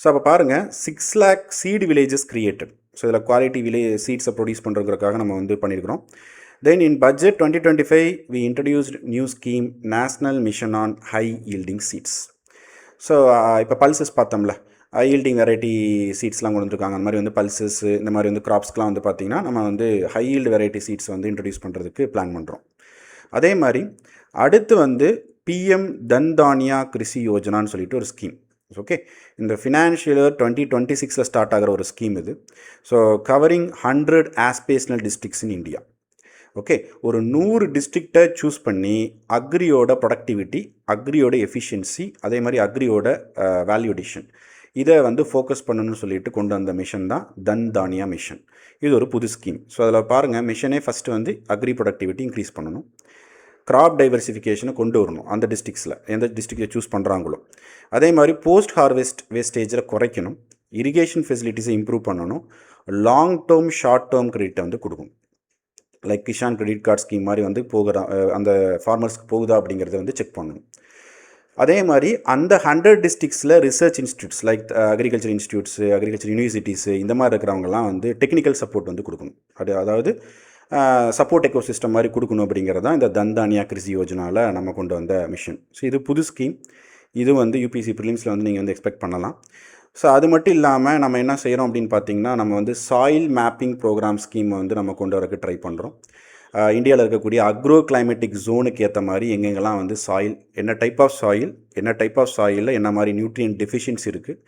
ஸோ அப்போ பாருங்கள் 6 lakh seed villages created. So இதில் குவாலிட்டி சீட்ஸை ப்ரொடியூஸ் பண்ணுறதுக்காக நம்ம வந்து பண்ணியிருக்கிறோம். தென் இன் budget 2025 we introduced new scheme National Mission on High Yielding Seeds. So இப்போ பல்சஸ் பார்த்தோம்ல, ஹை ஈல்டிங் வெரைட்டி சீட்ஸ்லாம் கொண்டு வந்துருக்காங்க. அந்த மாதிரி வந்து பல்சஸ் இந்த மாதிரி வந்து கிராப்ஸ்க்கெலாம் வந்து பார்த்திங்கன்னா நம்ம வந்து ஹை ஈல்டு வெரைட்டி சீட்ஸ் வந்து இன்ட்ரடியூஸ் பண்ணுறதுக்கு பிளான் பண்ணுறோம். அதே மாதிரி அடுத்து வந்து பிஎம் தன்தானியா கிருஷி யோஜனான்னு சொல்லிட்டு ஒரு ஸ்கீம். ஓகே, இந்த ஃபினான்ஷியல் இயர் 2026 ஸ்டார்ட் ஆகிற ஒரு ஸ்கீம் இது. So covering 100 aspirational districts in India. Okay, ஒரு 100 டிஸ்ட்ரிக்டை சூஸ் பண்ணி அக்ரியோட ப்ரொடக்டிவிட்டி, அக்ரியோட எஃபிஷியன்சி, அதே மாதிரி அக்ரியோட வேல்யூ அடிஷன் இதை வந்து ஃபோக்கஸ் பண்ணணும்னு சொல்லிட்டு கொண்டு வந்த மிஷன் தான் தன்தானியா மிஷன். இது ஒரு புது ஸ்கீம். ஸோ அதில் பாருங்கள், மிஷனே ஃபஸ்ட்டு வந்து அக்ரி ப்ரொடக்டிவிட்டி இன்க்ரீஸ் பண்ணணும், கிராப் டைவர்சிஃபிகேஷனை கொண்டு வரணும் அந்த டிஸ்ட்ரிக்ஸில் எந்த டிஸ்ட்ரிக்டை சூஸ் பண்ணுறாங்களோ. அதே மாதிரி போஸ்ட் ஹார்வெஸ்ட் வேஸ்டேஜில் குறைக்கணும். இரிகேஷன் ஃபெசிலிட்டிஸை இம்ப்ரூவ் பண்ணணும், லாங் டேர்ம் ஷார்ட் டேர்ம் கிரெடிட்டை வந்து கொடுக்கணும். Like Kisan credit card scheme மாதிரி வந்து அந்த ஃபார்மர்ஸ்க்கு போகுதா அப்படிங்கிறத வந்து செக் பண்ணணும். அதே மாதிரி அந்த 100 டிஸ்ட்ரிக்ஸில் research institutes like agriculture institutes, agriculture universities இந்த மாதிரி இருக்கிறவங்கலாம் வந்து டெக்னிக்கல் சப்போர்ட் வந்து கொடுக்கணும். அதாவது சப்போர்ட் எக்கோ சிஸ்டம் மாதிரி கொடுக்கணும் அப்படிங்கிறது தான் இந்த தன்தானியா கிருஷி யோஜனாவில் நம்ம கொண்டு வந்த மிஷன். ஸோ இது புது ஸ்கீம். இது வந்து யூபிஎஸ்சி ப்ரிலிம்ஸில் வந்து நீங்கள் வந்து எக்ஸ்பெக்ட் பண்ணலாம். ஸோ அது மட்டும் இல்லாமல் நம்ம என்ன செய்கிறோம் அப்படின்னு பார்த்தீங்கன்னா, நம்ம வந்து சாயில் மேப்பிங் ப்ரோக்ராம் ஸ்கீம் வந்து நம்ம கொண்டு வரக்கு ட்ரை பண்ணுறோம். இந்தியாவில் இருக்கக்கூடிய அக்ரோ கிளைமேட்டிக் ஜோனுக்கு ஏற்ற மாதிரி எங்கெங்கெல்லாம் வந்து சாயில், என்ன டைப் ஆஃப் சாயிலில் என்ன மாதிரி நியூட்ரியன்ட் டெஃபிஷியன்சி இருக்குது,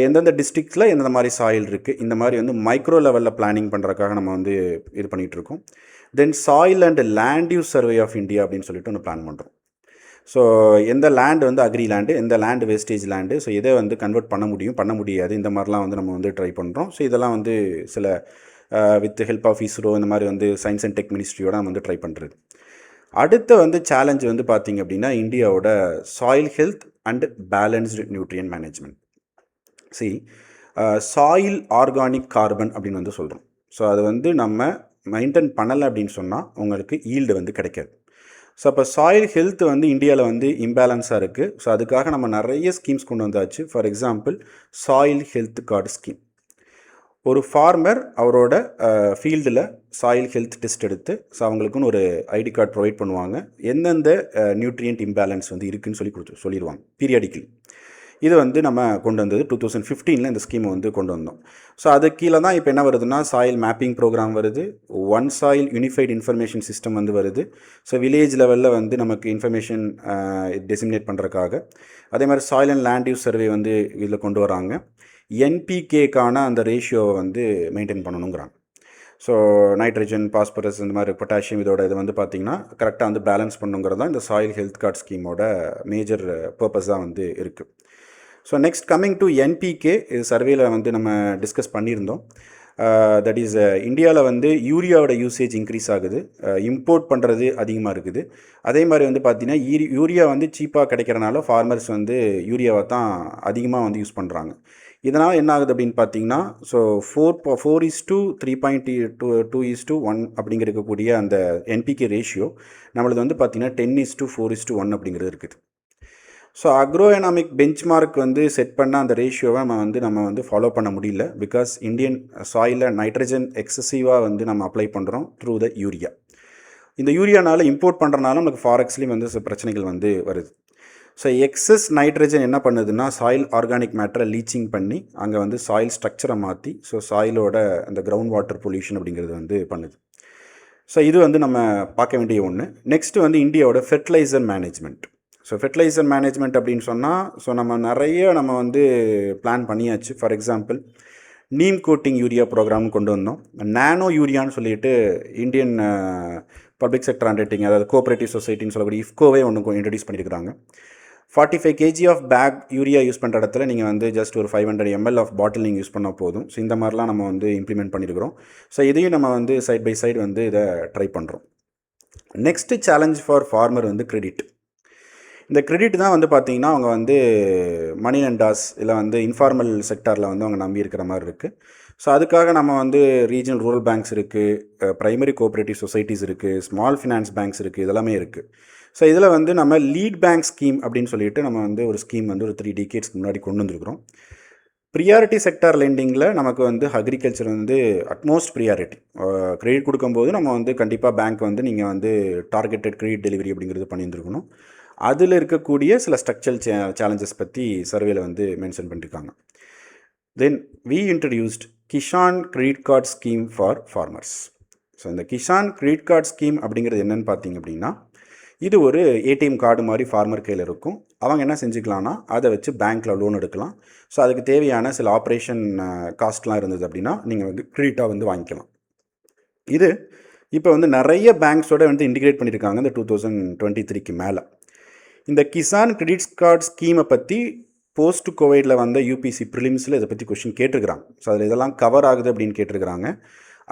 எந்தெந்த டிஸ்ட்ரிக்ஸில் எந்தெந்த மாதிரி சாயில் இருக்குது, இந்த மாதிரி வந்து மைக்ரோ லெவலில் பிளானிங் பண்ணுறதுக்காக நம்ம வந்து இது பண்ணிகிட்ருக்கோம். Then soil and land use survey of India அப்படின்னு சொல்லிட்டு ஒன்று பிளான் பண்ணுறோம். ஸோ எந்த லேண்டு வந்து அக்ரி லேண்டு, எந்த லேண்டு வேஸ்டேஜ் லேண்டு, ஸோ எதை வந்து கன்வெர்ட் பண்ண முடியும், பண்ண முடியாது, இந்த மாதிரிலாம் வந்து நம்ம வந்து ட்ரை பண்ணுறோம். ஸோ இதெல்லாம் வந்து சில வித் ஹெல்ப் ஆஃப் இஸ்ரோ இந்த மாதிரி வந்து சயின்ஸ் அண்ட் டெக் மினிஸ்ட்ரியோட நம்ம வந்து ட்ரை பண்ணுறது. அடுத்த வந்து சேலஞ்ச் வந்து பார்த்திங்க அப்படின்னா இந்தியாவோட soil health and balanced nutrient management. Soil organic carbon அப்படின்னு வந்து சொல்கிறோம். ஸோ அது வந்து நம்ம மெயின்டைன் பண்ணலை அப்படின்னு சொன்னால் உங்களுக்கு ஈல்டு வந்து கிடைக்காது. ஸோ அப்போ சாயில் ஹெல்த் வந்து இந்தியாவில் வந்து இம்பேலன்ஸாக இருக்குது. ஸோ அதுக்காக நம்ம நிறைய ஸ்கீம்ஸ் கொண்டு வந்தாச்சு. For example soil health card scheme. ஒரு ஃபார்மர் அவரோட ஃபீல்டில் சாயில் ஹெல்த் டெஸ்ட் எடுத்து ஸோ அவங்களுக்குன்னு ஒரு ஐடி கார்டு ப்ரொவைட் பண்ணுவாங்க. எந்தெந்த நியூட்ரியன்ட் இம்பேலன்ஸ் வந்து இருக்குதுன்னு சொல்லிடுவாங்க பீரியாடிக்கலி. இது வந்து நம்ம கொண்டு வந்தது 2015 இந்த ஸ்கீமை வந்து கொண்டு வந்தோம். ஸோ அது கீழே தான் இப்போ என்ன வருதுன்னா சாயில் மேப்பிங் ப்ரோக்ராம் வருது, one soil unified information system வந்து வருது. ஸோ வில்லேஜ் லெவலில் வந்து நமக்கு இன்ஃபர்மேஷன் டெசிமினேட் பண்ணுறதுக்காக. அதே மாதிரி soil and land use survey வந்து இதில் கொண்டு வராங்க. என்பிகேக்கான அந்த ரேஷியோவை வந்து மெயின்டைன் பண்ணணுங்கிறாங்க. ஸோ நைட்ரஜன், பாஸ்பரஸ் இந்த மாதிரி பொட்டாசியம் இதோட இது வந்து பார்த்திங்கன்னா கரெக்டாக வந்து பேலன்ஸ் பண்ணுங்கிறது தான் இந்த சாயில் ஹெல்த் கார்டு ஸ்கீமோட மேஜர் பர்பஸாக வந்து இருக்குது. So next coming to NPK, இது சர்வேயில் வந்து நம்ம டிஸ்கஸ் பண்ணியிருந்தோம். தட் இஸ் இந்தியாவில் வந்து யூரியாவோட யூசேஜ் இன்க்ரீஸ் ஆகுது, இம்போர்ட் பண்ணுறது அதிகமாக இருக்குது. அதே மாதிரி வந்து பார்த்திங்கன்னா யூரியா வந்து சீப்பாக கிடைக்கிறனால ஃபார்மர்ஸ் வந்து யூரியாவை தான் அதிகமாக வந்து யூஸ் பண்ணுறாங்க. இதனால் என்ன ஆகுது அப்படின்னு பார்த்தீங்கன்னா, ஸோ 4:3.2:1 அப்படிங்கிறக்கூடிய அந்த என்பிகே ரேஷியோ நம்மளது வந்து பார்த்திங்கன்னா 10:4:1 அப்படிங்கிறது இருக்குது. ஸோ அக்ரோ எனாமிக் பெஞ்ச்மார்க் வந்து செட் பண்ண அந்த ரேஷியோவை நம்ம வந்து ஃபாலோ பண்ண முடியல. பிகாஸ் இந்தியன் சாயிலில் நைட்ரஜன் எக்ஸசிவாக வந்து நம்ம அப்ளை பண்ணுறோம் த்ரூ த யூரியா. இந்த யூரியானால இம்போர்ட் பண்ணுறனால நமக்கு ஃபாரெக்ஸ்லேயும் வந்து சில பிரச்சனைகள் வந்து வருது. ஸோ எக்ஸஸ் நைட்ரஜன் என்ன பண்ணுதுன்னா சாயில் ஆர்கானிக் மேட்டரை லீச்சிங் பண்ணி அங்கே வந்து சாயில் ஸ்ட்ரக்சரை மாற்றி ஸோ சாயிலோட அந்த கிரவுண்ட் வாட்டர் பொல்யூஷன் அப்படிங்கிறது வந்து பண்ணுது. ஸோ இது வந்து நம்ம பார்க்க வேண்டிய ஒன்று. நெக்ஸ்ட்டு வந்து இந்தியாவோட fertiliser management. So fertiliser management அப்படின்னு சொன்னால் ஸோ நம்ம வந்து பிளான் பண்ணியாச்சு. For example neem coating urea programme கொண்டு வந்தோம். நானோ யூரியான்னு சொல்லிட்டு இந்தியன் பப்ளிக் செக்டர் அண்டர்டேக்கிங், அதாவது கோஆப்ரேட்டிவ் சொசைட்டின்னு சொல்லக்கூடிய இஃப்கோவே ஒன்று இன்ட்ரடியூஸ் பண்ணியிருக்கிறாங்க. 45 kg of bag urea use பண்ணுற இடத்துல நீங்கள் வந்து ஜஸ்ட் ஒரு 500 ml ஆஃப் பாட்டில் நீங்கள் யூஸ் பண்ணால் போதும். ஸோ இந்த மாதிரிலாம் நம்ம வந்து இம்ப்ளிமெண்ட் பண்ணியிருக்கிறோம். ஸோ இதையும் நம்ம வந்து சைட் பை சைடு வந்து இதை ட்ரை பண்ணுறோம். நெக்ஸ்ட்டு சேலஞ்ச் ஃபார் ஃபார்மர் வந்து கிரெடிட். இந்த கிரெடிட் தான் வந்து பார்த்திங்கன்னா அவங்க வந்து மணி லெண்டர்ஸ் இல்லை வந்து இன்ஃபார்மல் செக்டாரில் வந்து அவங்க நம்பி இருக்கிற மாதிரி இருக்குது. ஸோ அதுக்காக நம்ம வந்து ரீஜனல் ரூரல் பேங்க்ஸ் இருக்குது, ப்ரைமரி கோஆப்ரேட்டிவ் சொசைட்டிஸ் இருக்குது, ஸ்மால் ஃபினான்ஸ் பேங்க்ஸ் இருக்குது, இதெல்லாமே இருக்குது. ஸோ இதில் வந்து நம்ம லீட் பேங்க் ஸ்கீம் அப்படின்னு சொல்லிட்டு நம்ம வந்து ஒரு ஸ்கீம் வந்து ஒரு 3 decades முன்னாடி கொண்டு வந்துருக்கிறோம். ப்ரியாரிட்டி செக்டார் லெண்டிங்கில் நமக்கு வந்து அக்ரிகல்ச்சர் வந்து அட்மோஸ்ட் ப்ரியாரிட்டி. கிரெடிட் கொடுக்கும்போது நம்ம வந்து கண்டிப்பாக பேங்க் வந்து நீங்கள் வந்து டார்கெட்டட் கிரெடிட் டெலிவரி அப்படிங்கிறது பண்ணியிருந்துருக்கணும். அதில் இருக்கக்கூடிய சில ஸ்ட்ரக்சரல் சேலஞ்சஸ் பற்றி சர்வேல வந்து மென்ஷன் பண்ணியிருக்காங்க. Then we introduced Kisan credit card scheme for farmers. So இந்த கிஷான் கிரெடிட் கார்டு ஸ்கீம் அப்படிங்கிறது என்னென்னு பார்த்தீங்க அப்படின்னா, இது ஒரு ஏடிஎம் கார்டு மாதிரி ஃபார்மர் கையில் இருக்கும். அவங்க என்ன செஞ்சுக்கலாம்னா அதை வச்சு பேங்க்கில் லோன் எடுக்கலாம். ஸோ அதுக்கு தேவையான சில ஆப்ரேஷன் காஸ்ட்லாம் இருந்தது அப்படின்னா நீங்கள் வந்து கிரெடிட்டாக வந்து வாங்கிக்கலாம். இது இப்போ வந்து நிறைய பேங்க்ஸோட வந்து இன்டிகிரேட் பண்ணியிருக்காங்க இந்த 2023 மேலே. இந்த கிசான் கிரெடிட் கார்டு ஸ்கீமை பற்றி போஸ்ட் கோவிடில் வந்த யூபிஎஸ்சி ப்ரிலிம்ஸில் இதை பற்றி கொஷின் கேட்டிருக்கிறாங்க. ஸோ அதில் இதெல்லாம் கவர் ஆகுது அப்படின்னு கேட்டிருக்கிறாங்க.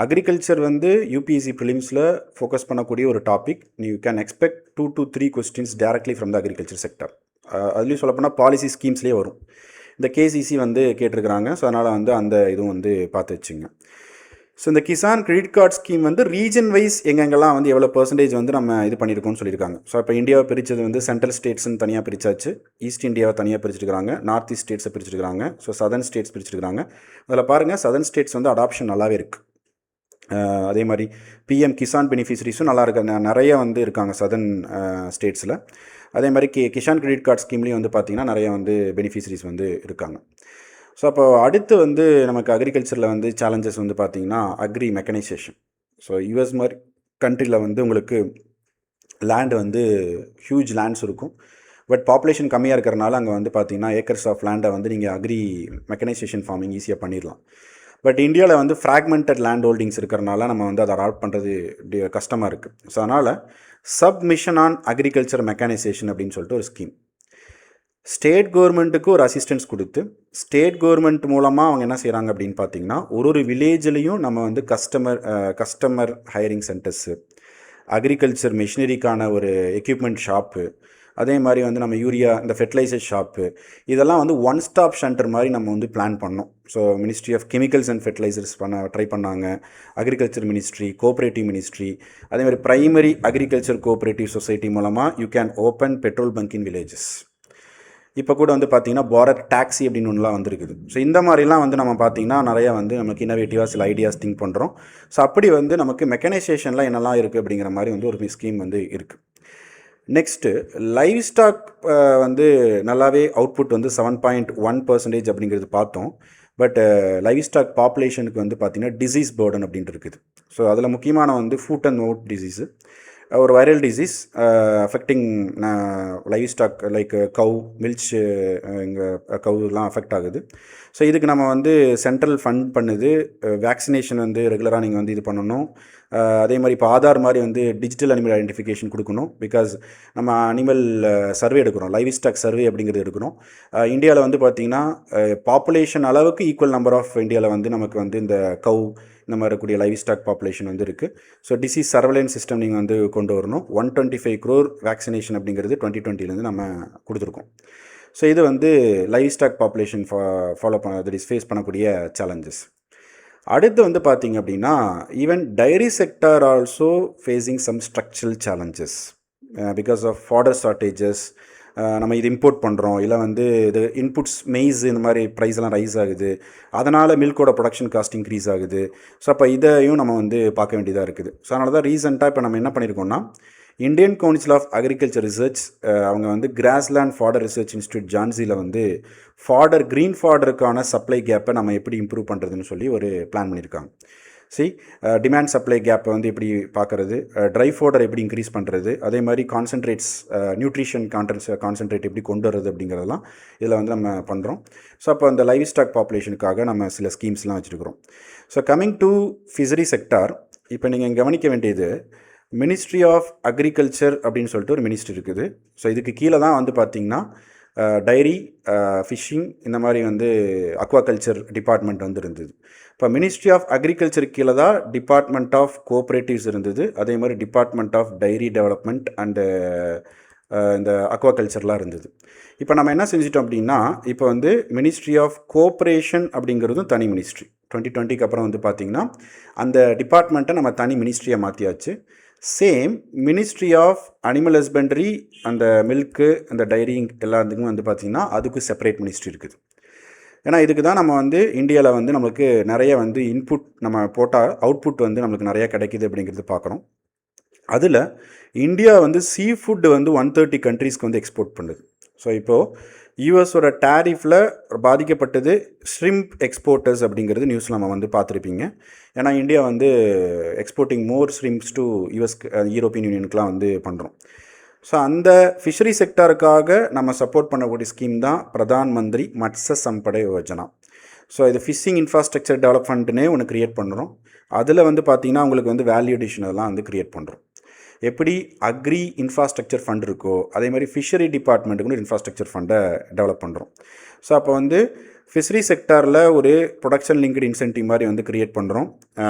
அக்ரிகல்ச்சர் வந்து யூபிஎஸ்சி ப்ரிலிம்ஸில் ஃபோக்கஸ் பண்ணக்கூடிய ஒரு topic. You can expect 2 to 3 questions directly from the agriculture sector. அதுலேயும் சொல்லப்போனால் பாலிசி ஸ்கீம்ஸ்லேயே வரும். இந்த கேசிசி வந்து கேட்டிருக்கிறாங்க. ஸோ அதனால் வந்து அந்த இதுவும் வந்து பார்த்து வச்சுங்க. ஸோ இந்த கிசான் கிரெடிட் கார்டு ஸ்கீம் வந்து ரீஜன் வைஸ் எங்கெங்கெல்லாம் வந்து எவ்வளோ பர்சன்டேஜ் வந்து நம்ம இது பண்ணியிருக்கோம்னு சொல்லியிருக்காங்க. ஸோ இப்போ இந்தியாவை பிரித்தது வந்து சென்ட்ரல் ஸ்டேட்ஸ்னு தனியாக பிரிச்சாச்சு, ஈஸ்ட் இந்தியாவை தனியாக பிரிச்சிருக்காங்க, நார்த் ஈஸ்ட் ஸ்டேட்ஸை பிரிச்சிருக்காங்க, ஸோ சதர்ன் ஸ்டேட்ஸ் பிரிச்சிருக்காங்க. அதில் பாருங்கள் சதர்ன் ஸ்டேட்ஸ் வந்து அடாப்ஷன் நல்லாவே இருக்குது. அதே மாதிரி பிஎம் கிசான் பெனிஃபிஷரிஸும் நல்லா இருக்க நிறைய வந்து இருக்காங்க சதர்ன் ஸ்டேட்ஸில். அதே மாதிரி கிசான் கிரெடிட் கார்டு ஸ்கீம்லேயும் வந்து பார்த்திங்கன்னா நிறைய வந்து பெனிஃபிஷரிஸ் வந்து இருக்காங்க. ஸோ அப்போ அடுத்து வந்து நமக்கு அக்ரிகல்ச்சரில் வந்து சேலஞ்சஸ் வந்து பார்த்திங்கன்னா அக்ரி மெக்கனைசேஷன். ஸோ யூஎஸ் மாதிரி கண்ட்ரியில் வந்து உங்களுக்கு லேண்டு வந்து ஹியூஜ் லேண்ட்ஸ் இருக்கும், பட் பாப்புலேஷன் கம்மியாக இருக்கிறனால அங்கே வந்து பார்த்திங்கன்னா ஏக்கர்ஸ் ஆஃப் லேண்டை வந்து நீங்கள் அக்ரி மெக்கனைசேஷன் ஃபார்மிங் ஈஸியாக பண்ணிடலாம். பட் இந்தியாவில் வந்து ஃப்ராக்மெண்டட் லேண்ட் ஹோல்டிங்ஸ் இருக்கிறனால நம்ம வந்து அதை அடாப்ட் பண்ணுறது கஷ்டமாக இருக்குது. ஸோ அதனால் சப்மிஷன் ஆன் அக்ரிகல்ச்சர் மெக்கானைசேஷன் அப்படின்னு சொல்லிட்டு ஒரு ஸ்கீம் ஸ்டேட் கவர்மெண்ட்டுக்கு ஒரு அசிஸ்டன்ஸ் கொடுத்து, ஸ்டேட் கவர்மெண்ட் மூலமாக அவங்க என்ன செய்கிறாங்க அப்படின்னு பார்த்தீங்கன்னா ஒரு வில்லேஜ்லேயும் நம்ம வந்து கஸ்டமர் ஹையரிங் சென்டர்ஸு, அக்ரிகல்ச்சர் மிஷினரிக்கான ஒரு எக்யூப்மெண்ட் ஷாப்பு, அதே மாதிரி வந்து நம்ம யூரியா இந்த ஃபெர்டிலைசர் ஷாப்பு, இதெல்லாம் வந்து ஒன் ஸ்டாப் சென்டர் மாதிரி நம்ம வந்து பிளான் பண்ணோம். So ministry of chemicals and fertilisers try பண்ணாங்க, அக்ரிகல்ச்சர் மினிஸ்ட்ரி, கோஆப்ரேட்டிவ் மினிஸ்ட்ரி, அதே மாதிரி பிரைமரி அக்ரிகல்ச்சர் கோஆப்ரேட்டிவ் சொசைட்டி மூலமாக you can open petrol bunk in villages. இப்போ கூட வந்து பார்த்திங்கன்னா பாரத் டாக்ஸி அப்படின்னு ஒன்றுலாம் வந்துருக்குது. ஸோ இந்த மாதிரிலாம் வந்து நம்ம பார்த்திங்கன்னா நிறையா வந்து நமக்கு இன்னோவேட்டிவாக சில ஐடியாஸ் திங்க் பண்ணுறோம். ஸோ அப்படி வந்து நமக்கு மெக்கனைசேஷனில் என்னெல்லாம் இருக்குது அப்படிங்கிற மாதிரி வந்து ஒரு ஸ்கீம் வந்து இருக்குது. நெக்ஸ்ட்டு லைவ் ஸ்டாக் வந்து நல்லாவே அவுட்புட் வந்து 7.1% அப்படிங்கிறது பார்த்தோம். பட் லைவ் ஸ்டாக் பாப்புலேஷனுக்கு வந்து பார்த்திங்கன்னா டிசீஸ் பேர்டன் அப்படின்ட்டு இருக்குது. ஸோ அதில் முக்கியமான வந்து ஃபுட் அண்ட் மவுத் டிசீஸு, ஒரு viral disease affecting livestock like cow milch, இங்கே கவுலாம் அஃபெக்ட் ஆகுது. ஸோ இதுக்கு நம்ம வந்து சென்ட்ரல் ஃபண்ட் பண்ணுது, வேக்சினேஷன் வந்து ரெகுலராக நீங்கள் வந்து இது பண்ணணும். அதே மாதிரி இப்போ ஆதார் மாதிரி வந்து டிஜிட்டல் அனிமல் ஐடென்டிஃபிகேஷன் கொடுக்கணும். பிகாஸ் நம்ம அனிமல் சர்வே எடுக்கிறோம், லைவ் ஸ்டாக் சர்வே அப்படிங்கிறது எடுக்கிறோம். இந்தியாவில் வந்து பார்த்திங்கன்னா பாப்புலேஷன் அளவுக்கு ஈக்குவல் நம்பர் ஆஃப் இந்தியாவில் வந்து நமக்கு வந்து இந்த கவ் இந்த மாதிரி இருக்கக்கூடிய லைவ் ஸ்டாக் பாப்புலேஷன் வந்து இருக்குது. ஸோ டிசீஸ் சர்வேலன்ஸ் சிஸ்டம் நீங்கள் வந்து கொண்டு வரணும். 125 crore வேக்சினேஷன் அப்படிங்கிறது 2020 நம்ம கொடுத்துருக்கோம். ஸோ இது வந்து livestock population follow face பண்ணக்கூடிய சேலஞ்சஸ். அடுத்து வந்து பார்த்திங்க அப்படின்னா even dairy sector also facing some structural challenges because of fodder shortages. நம்ம இது இம்போர்ட் பண்ணுறோம், இல்லை வந்து இது இன்புட்ஸ் மெய்ஸ் இந்த மாதிரி ப்ரைஸ்லாம் ரைஸ் ஆகுது, அதனால் மில்கோட ப்ரொடக்ஷன் காஸ்ட் இன்க்ரீஸ் ஆகுது. ஸோ அப்போ இதையும் நம்ம வந்து பார்க்க வேண்டியதாக இருக்குது. ஸோ அதனால தான் ரீசெண்டாக இப்போ நம்ம என்ன பண்ணியிருக்கோம்னா Indian council of agriculture research அவங்க வந்து கிராஸ்லேண்ட் ஃபாடர் ரிசர்ச் இன்ஸ்டியூட் ஜான்சியில் வந்து க்ரீன் ஃபாடருக்கான சப்ளை கேப்பை நம்ம எப்படி இம்ப்ரூவ் பண்ணுறதுன்னு சொல்லி ஒரு பிளான் பண்ணியிருக்காங்க. டிமாண்ட் சப்ளை கேப்பை வந்து எப்படி பார்க்குறது, ட்ரை ஃபோடர் எப்படி இன்க்ரீஸ் பண்ணுறது, அதே மாதிரி கான்சன்ட்ரேட்ஸ் நியூட்ரிஷன் கான்சன்ட்ரேட் எப்படி கொண்டு வரது அப்படிங்கிறதெல்லாம் இதில் வந்து நம்ம பண்ணுறோம். ஸோ அப்போ அந்த லைவ் ஸ்டாக் பாப்புலேஷனுக்காக நம்ம சில ஸ்கீம்ஸ்லாம் வச்சுருக்கிறோம். So coming to fishery sector, இப்போ நீங்கள் கவனிக்க வேண்டியது மினிஸ்ட்ரி ஆஃப் அக்ரிகல்ச்சர் அப்படின்னு சொல்லிட்டு ஒரு மினிஸ்ட்ரி இருக்குது. ஸோ இதுக்கு கீழே தான் வந்து பார்த்திங்கன்னா டைரி, ஃபிஷ்ஷிங், இந்த மாதிரி வந்து அக்வாகல்ச்சர் டிபார்ட்மெண்ட் வந்து இருந்தது. இப்போ மினிஸ்ட்ரி ஆஃப் அக்ரிகல்ச்சர் கீழே தான் டிபார்ட்மெண்ட் ஆஃப் கோஆப்ரேட்டிவ்ஸ் இருந்தது, அதே மாதிரி department of dairy development and இந்த அக்வாகல்ச்சர்லாம் இருந்தது. இப்போ நம்ம என்ன செஞ்சிட்டோம் அப்படின்னா இப்போ வந்து மினிஸ்ட்ரி ஆஃப் கோஆப்ரேஷன் அப்படிங்கிறதும் தனி மினிஸ்ட்ரி 2020 அப்புறம் வந்து பார்த்திங்கன்னா அந்த டிபார்ட்மெண்ட்டை நம்ம தனி மினிஸ்ட்ரியை மாற்றியாச்சு. Same ministry of animal husbandry, அந்த மில்க்கு, அந்த டைரிங் எல்லாத்துக்கும் வந்து பார்த்திங்கன்னா அதுக்கு செப்பரேட் மினிஸ்ட்ரி இருக்குது. ஏன்னா இதுக்கு தான் நம்ம வந்து இந்தியாவில் வந்து நம்மளுக்கு நிறைய வந்து இன்புட் நம்ம போட்டால் அவுட்புட் வந்து நம்மளுக்கு நிறையா கிடைக்கிது அப்படிங்கிறது பார்க்குறோம். அதில் இந்தியா வந்து சீ ஃபுட்டு வந்து 130 கண்ட்ரீஸ்க்கு வந்து எக்ஸ்போர்ட் பண்ணுது. ஸோ இப்போது யூஎஸோட டேரிஃபில் பாதிக்கப்பட்டது ஷ்ரிம்ப் எக்ஸ்போர்ட்டர்ஸ் அப்படிங்கிறது நியூஸில் நம்ம வந்து பார்த்துருப்பீங்க. ஏன்னா இந்தியா வந்து exporting more shrimps to European யூனியனுக்குலாம் வந்து பண்ணுறோம். ஸோ அந்த ஃபிஷரி செக்டாருக்காக நம்ம சப்போர்ட் பண்ணக்கூடிய ஸ்கீம் தான் பிரதான் மந்திரி மத்ஸ்ய சம்பட யோஜனா. ஸோ இது ஃபிஷிங் இன்ஃப்ராஸ்ட்ரக்சர் டெவலப்மெண்ட்னே ஒன்று க்ரியேட் பண்ணுறோம். அதில் வந்து பார்த்திங்கன்னா உங்களுக்கு வந்து வேல்யூ அடிஷன் அதெல்லாம் வந்து க்ரியேட் பண்ணுறோம். எப்படி அக்ரி இன்ஃப்ராஸ்ட்ரக்சர் ஃபண்ட் இருக்கோ அதே மாதிரி ஃபிஷரி டிபார்ட்மெண்ட்டுக்கு கூட இன்ஃப்ராஸ்ட்ரக்சர் ஃபண்டை டெவலப் பண்ணுறோம். ஸோ அப்போ வந்து ஃபிஷரி செக்டாரில் ஒரு ப்ரொடக்ஷன் லிங்க்டு இன்சென்டிவ் மாதிரி வந்து க்ரியேட் பண்ணுறோம்.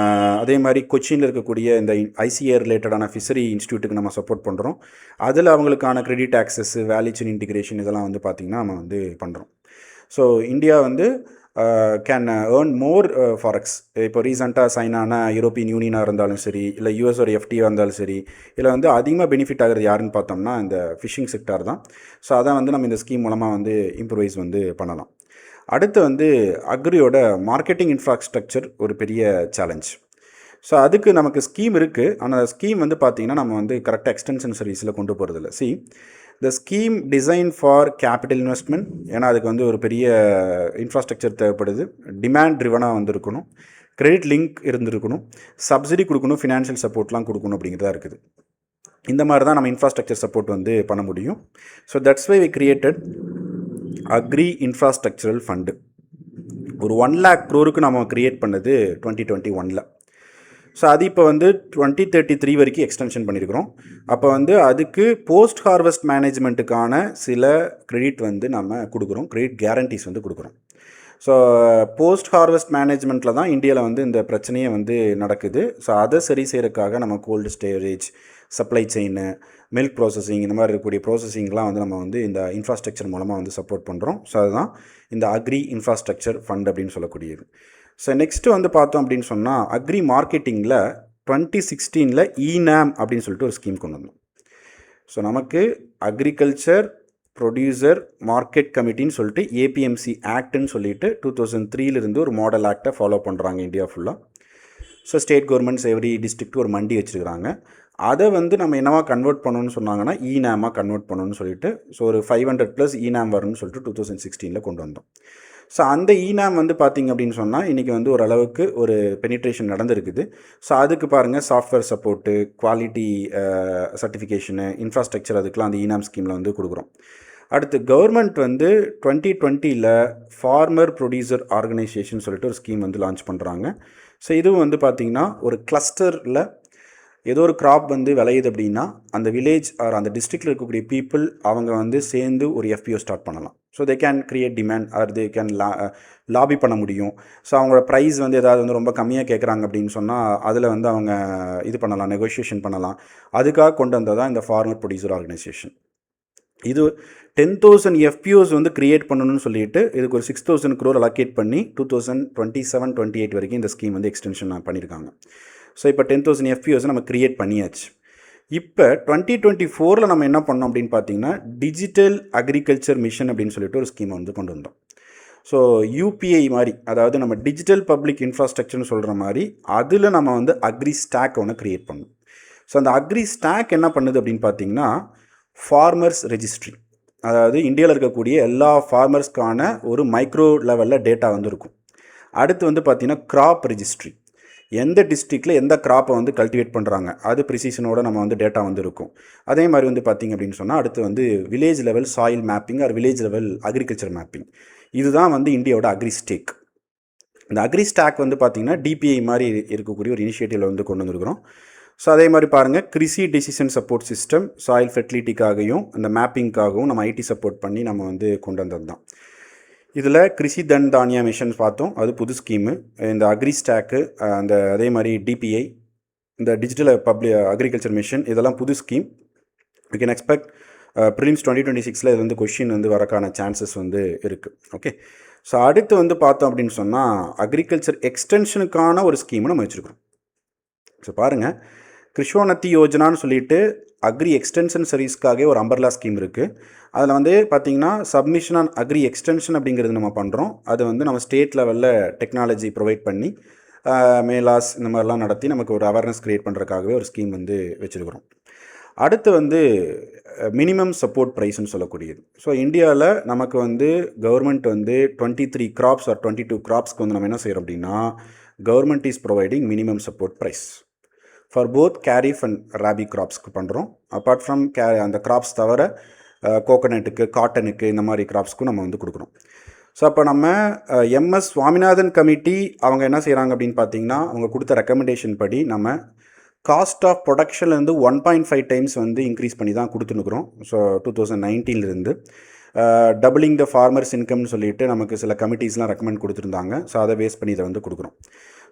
அதே மாதிரி கொச்சினில் இருக்கக்கூடிய இந்த ஐசிஏ ரிலேட்டடான ஃபிஷரி இன்ஸ்டியூட்டுக்கு நம்ம சப்போர்ட் பண்ணுறோம். அதில் அவங்களுக்கான credit access, value chain integration இதெல்லாம் வந்து பார்த்திங்கன்னா நம்ம வந்து பண்ணுறோம். ஸோ இந்தியா வந்து கேன் ஏர்ன் மோர் ஃபாரெக்ஸ். இப்போ ரீசெண்டாக சைன் ஆன யூரோப்பியன் யூனியனாக இருந்தாலும் சரி, இல்லை யூஎஸோட எஃப்டியாக இருந்தாலும் சரி, இதில் வந்து அதிகமாக பெனிஃபிட் ஆகிறது யாருன்னு பார்த்தோம்னா இந்த ஃபிஷிங் செக்டார் தான். ஸோ அதான் வந்து நம்ம இந்த ஸ்கீம் மூலமாக வந்து இம்ப்ரூவைஸ் வந்து பண்ணலாம். அடுத்து வந்து அக்ரியோட மார்க்கெட்டிங் இன்ஃப்ராஸ்ட்ரக்சர் ஒரு பெரிய சேலஞ்ச். ஸோ அதுக்கு நமக்கு ஸ்கீம் இருக்குது. ஆனால் ஸ்கீம் வந்து பார்த்திங்கன்னா நம்ம வந்து கரெக்டாக எக்ஸ்டென்ஷன் சர்வீஸில் கொண்டு போகிறதில்ல. த scheme design for capital investment. ஏன்னா அதுக்கு வந்து ஒரு பெரிய இன்ஃப்ராஸ்ட்ரக்சர் தேவைப்படுது. டிமாண்ட் ட்ரிவனாக வந்து இருக்கணும், கிரெடிட் லிங்க் இருந்திருக்கணும், சப்சிடி கொடுக்கணும், ஃபினான்ஷியல் சப்போர்ட்லாம் கொடுக்கணும் அப்படிங்கிறதா இருக்குது. இந்த மாதிரி தான் நம்ம இன்ஃப்ராஸ்ட்ரக்சர் சப்போர்ட் வந்து பண்ண முடியும். So that's why we created agri infrastructural fund. ஒரு 1 lakh crore நம்ம கிரியேட் பண்ணது 2021. ஸோ அது இப்போ வந்து 2033 வரைக்கும் எக்ஸ்டென்ஷன் பண்ணியிருக்கிறோம். அப்போ வந்து அதுக்கு போஸ்ட் ஹார்வெஸ்ட் மேனேஜ்மெண்ட்டுக்கான சில கிரெடிட் வந்து நம்ம கொடுக்குறோம், கிரெடிட் கேரண்டிஸ் வந்து கொடுக்குறோம். ஸோ போஸ்ட் ஹார்வெஸ்ட் மேனேஜ்மெண்ட்டில் தான் இந்தியாவில் வந்து இந்த பிரச்சனையே வந்து நடக்குது. ஸோ அதை சரி செய்கிறதுக்காக நம்ம gold storage, supply chain, milk processing, இந்த மாதிரி இருக்கக்கூடிய ப்ராசஸிங்லாம் வந்து நம்ம வந்து இந்த இன்ஃப்ராஸ்ட்ரக்சர் மூலமாக வந்து சப்போர்ட் பண்ணுறோம். ஸோ அதுதான் இந்த அக்ரி இன்ஃப்ராஸ்ட்ரக்சர் ஃபண்ட் அப்படின்னு சொல்லக்கூடியது. ஸோ நெக்ஸ்ட்டு வந்து பார்த்தோம் அப்படின்னு சொன்னால் அக்ரி மார்க்கெட்டிங்கில் 2016 ENAM அப்படின்னு சொல்லிட்டு ஒரு ஸ்கீம் கொண்டு வந்தோம். ஸோ நமக்கு அக்ரிகல்ச்சர் ப்ரொடியூசர் மார்க்கெட் கமிட்டின்னு சொல்லிட்டு ஏபிஎம்சி ஆக்ட்னு சொல்லிட்டு 2003 ஒரு மாடல் ஆக்டை ஃபாலோ பண்ணுறாங்க இந்தியா ஃபுல்லாக. So state governments every district ஒரு மண்டி வச்சுருக்காங்க. அதை வந்து நம்ம என்னவா கன்வெர்ட் பண்ணணும்னு சொன்னாங்கன்னா ENAM கன்வெர்ட் பண்ணணும்னு சொல்லிட்டு ஸோ ஒரு 500+ ENAM வரும்னு சொல்லிட்டு 2016 கொண்டு வந்தோம். ஸோ அந்த ENAM வந்து பார்த்திங்க அப்படின்னு சொன்னால் இன்றைக்கி வந்து ஓரளவுக்கு ஒரு பெனிட்ரேஷன் நடந்திருக்குது. ஸோ அதுக்கு பாருங்கள் சாஃப்ட்வேர் சப்போர்ட்டு, குவாலிட்டி சர்டிஃபிகேஷனு, இன்ஃப்ராஸ்ட்ரக்சர், அதுக்கெலாம் அந்த ENAM ஸ்கீமில் வந்து கொடுக்குறோம். அடுத்து கவர்மெண்ட் வந்து 2020 ஃபார்மர் ப்ரொடியூசர் ஆர்கனைசேஷன் சொல்லிட்டு ஒரு ஸ்கீம் வந்து லான்ச் பண்ணுறாங்க. ஸோ இதுவும் வந்து பார்த்திங்கன்னா ஒரு கிளஸ்டரில் ஏதோ ஒரு கிராப் வந்து விளையுது அப்படின்னா அந்த வில்லேஜ் ஆர் அந்த டிஸ்ட்ரிக்டில் இருக்கக்கூடிய பீப்புள் அவங்க வந்து சேர்ந்து ஒரு FPO ஸ்டார்ட் பண்ணலாம். So they can create demand or they can lobby பண்ண முடியும். ஸோ அவங்களோட ப்ரைஸ் வந்து ஏதாவது வந்து ரொம்ப கம்மியாக கேட்குறாங்க அப்படின்னு சொன்னால் அதில் வந்து அவங்க இது பண்ணலாம், நெகோஷியேஷன் பண்ணலாம். அதுக்காக கொண்டு வந்தது தான் இந்த ஃபார்மர் ப்ரொடியூசர் ஆர்கனைசேஷன். இது 10,000 FPOs வந்து கிரியேட் பண்ணணும்னு சொல்லிட்டு இதுக்கு ஒரு 6,000 crore அலோகேட் பண்ணி 2027-28 வரைக்கும் இந்த ஸ்கீம் வந்து எக்ஸ்டென்ஷன் பண்ணியிருக்காங்க. ஸோ இப்போ 10,000 FPOs நம்ம கிரியேட் பண்ணியாச்சு. இப்போ 2024 நம்ம என்ன பண்ணோம் அப்படின்னு பார்த்தீங்கன்னா டிஜிட்டல் அக்ரிகல்ச்சர் மிஷன் அப்படின்னு சொல்லிட்டு ஒரு ஸ்கீமை வந்து கொண்டு வந்தோம். ஸோ UPI மாதிரி, அதாவது நம்ம டிஜிட்டல் பப்ளிக் இன்ஃப்ராஸ்ட்ரக்சர்னு சொல்கிற மாதிரி அதில் நம்ம வந்து அக்ரி ஸ்டாக் ஒன்று க்ரியேட் பண்ணோம். ஸோ அந்த அக்ரி ஸ்டாக் என்ன பண்ணுது அப்படின்னு பார்த்தீங்கன்னா ஃபார்மர்ஸ் ரெஜிஸ்ட்ரி, அதாவது இந்தியாவில் இருக்கக்கூடிய எல்லா ஃபார்மர்ஸ்க்கான ஒரு மைக்ரோ லெவலில் டேட்டா வந்து இருக்கும். அடுத்து வந்து பார்த்திங்கன்னா கிராப் ரெஜிஸ்ட்ரி, எந்த டிஸ்ட்ரிக்டில் எந்த கிராப்பை வந்து கல்டிவேட் பண்ணுறாங்க அது ப்ரிசிஷனோட நம்ம வந்து டேட்டா வந்து இருக்கும். அதே மாதிரி வந்து பார்த்திங்க அப்படின்னு சொன்னால் அடுத்து வந்து village level soil mapping or village level agriculture mapping. இதுதான் வந்து இந்தியாவோட அக்ரி ஸ்டேக். இந்த அக்ரி ஸ்டாக் வந்து பார்த்திங்கன்னா DPI மாதிரி இருக்கக்கூடிய ஒரு இனிஷியேட்டிவில் வந்து கொண்டு வந்துருக்கிறோம். ஸோ அதே மாதிரி பாருங்கள் Krishi decision support system, soil ஃபெர்டிலிட்டிக்காகவும் அந்த மேப்பிங்காகவும் நம்ம IT சப்போர்ட் பண்ணி நம்ம வந்து கொண்டு வந்தது தான். இதில் கிருஷி தன் தானியா மிஷன் பார்த்தோம், அது புது ஸ்கீமு. இந்த அக்ரி ஸ்டாக்கு, அந்த அதே மாதிரி DPI, இந்த டிஜிட்டல் அக்ரிகல்ச்சர் மிஷன், இதெல்லாம் புது scheme. We can expect prelims 2026 இது வந்து கொஷின் வந்து வரக்கான சான்சஸ் வந்து இருக்குது. ஓகே, ஸோ அடுத்து வந்து பார்த்தோம் அப்படின்னு சொன்னால் அக்ரிகல்ச்சர் எக்ஸ்டென்ஷனுக்கான ஒரு ஸ்கீமை நம்ம வச்சுருக்கோம். ஸோ பாருங்கள், கிருஷோன்னதி யோஜனான்னு சொல்லிட்டு அக்ரி எக்ஸ்டென்ஷன் சர்வீஸ்க்காகவே ஒரு அம்பர்லா ஸ்கீம் இருக்குது. அதில் வந்து பார்த்திங்கன்னா சப்மிஷன் ஆன் அக்ரி எக்ஸ்டென்ஷன் அப்படிங்கிறது நம்ம பண்ணுறோம். அது வந்து நம்ம ஸ்டேட் லெவலில் டெக்னாலஜி ப்ரொவைட் பண்ணி மேலாஸ் இந்த மாதிரிலாம் நடத்தி நமக்கு ஒரு அவேர்னஸ் க்ரியேட் பண்ணுறதுக்காகவே ஒரு ஸ்கீம் வந்து வச்சுருக்கிறோம். அடுத்து வந்து மினிமம் சப்போர்ட் ப்ரைஸ்ன்னு சொல்லக்கூடியது. ஸோ இந்தியாவில் நமக்கு வந்து கவர்மெண்ட் வந்து 23 கிராப்ஸ் ஆர் 22 கிராப்ஸ்க்கு வந்து நம்ம என்ன செய்கிறோம் அப்படின்னா government is providing minimum support price for both kharif and rabi கிராப்ஸ்க்கு பண்ணுறோம். அப்பார்ட் ஃப்ரம் அந்த கிராப்ஸ் தவிர கோகனட்டுக்கு, காட்டனுக்கு, இந்த மாதிரி கிராப்ஸ்க்கும் நம்ம வந்து கொடுக்குறோம். ஸோ அப்போ நம்ம MS சுவாமிநாதன் கமிட்டி அவங்க என்ன செய்கிறாங்க அப்படின்னு பார்த்தீங்கன்னா அவங்க கொடுத்த ரெக்கமெண்டேஷன் படி நம்ம காஸ்ட் ஆஃப் ப்ரொடக்ஷன்லேருந்து 1.5 டைம்ஸ் வந்து இன்க்ரீஸ் பண்ணி தான் கொடுத்துனுக்குறோம். ஸோ 2019 டபுளிங் த ஃபார்மர்ஸ் இன்கம்னு சொல்லிட்டு நமக்கு சில கமிட்டிஸ்லாம் ரெக்கமெண்ட் கொடுத்துருந்தாங்க. ஸோ அதை பேஸ் பண்ணி இதை வந்து கொடுக்குறோம்.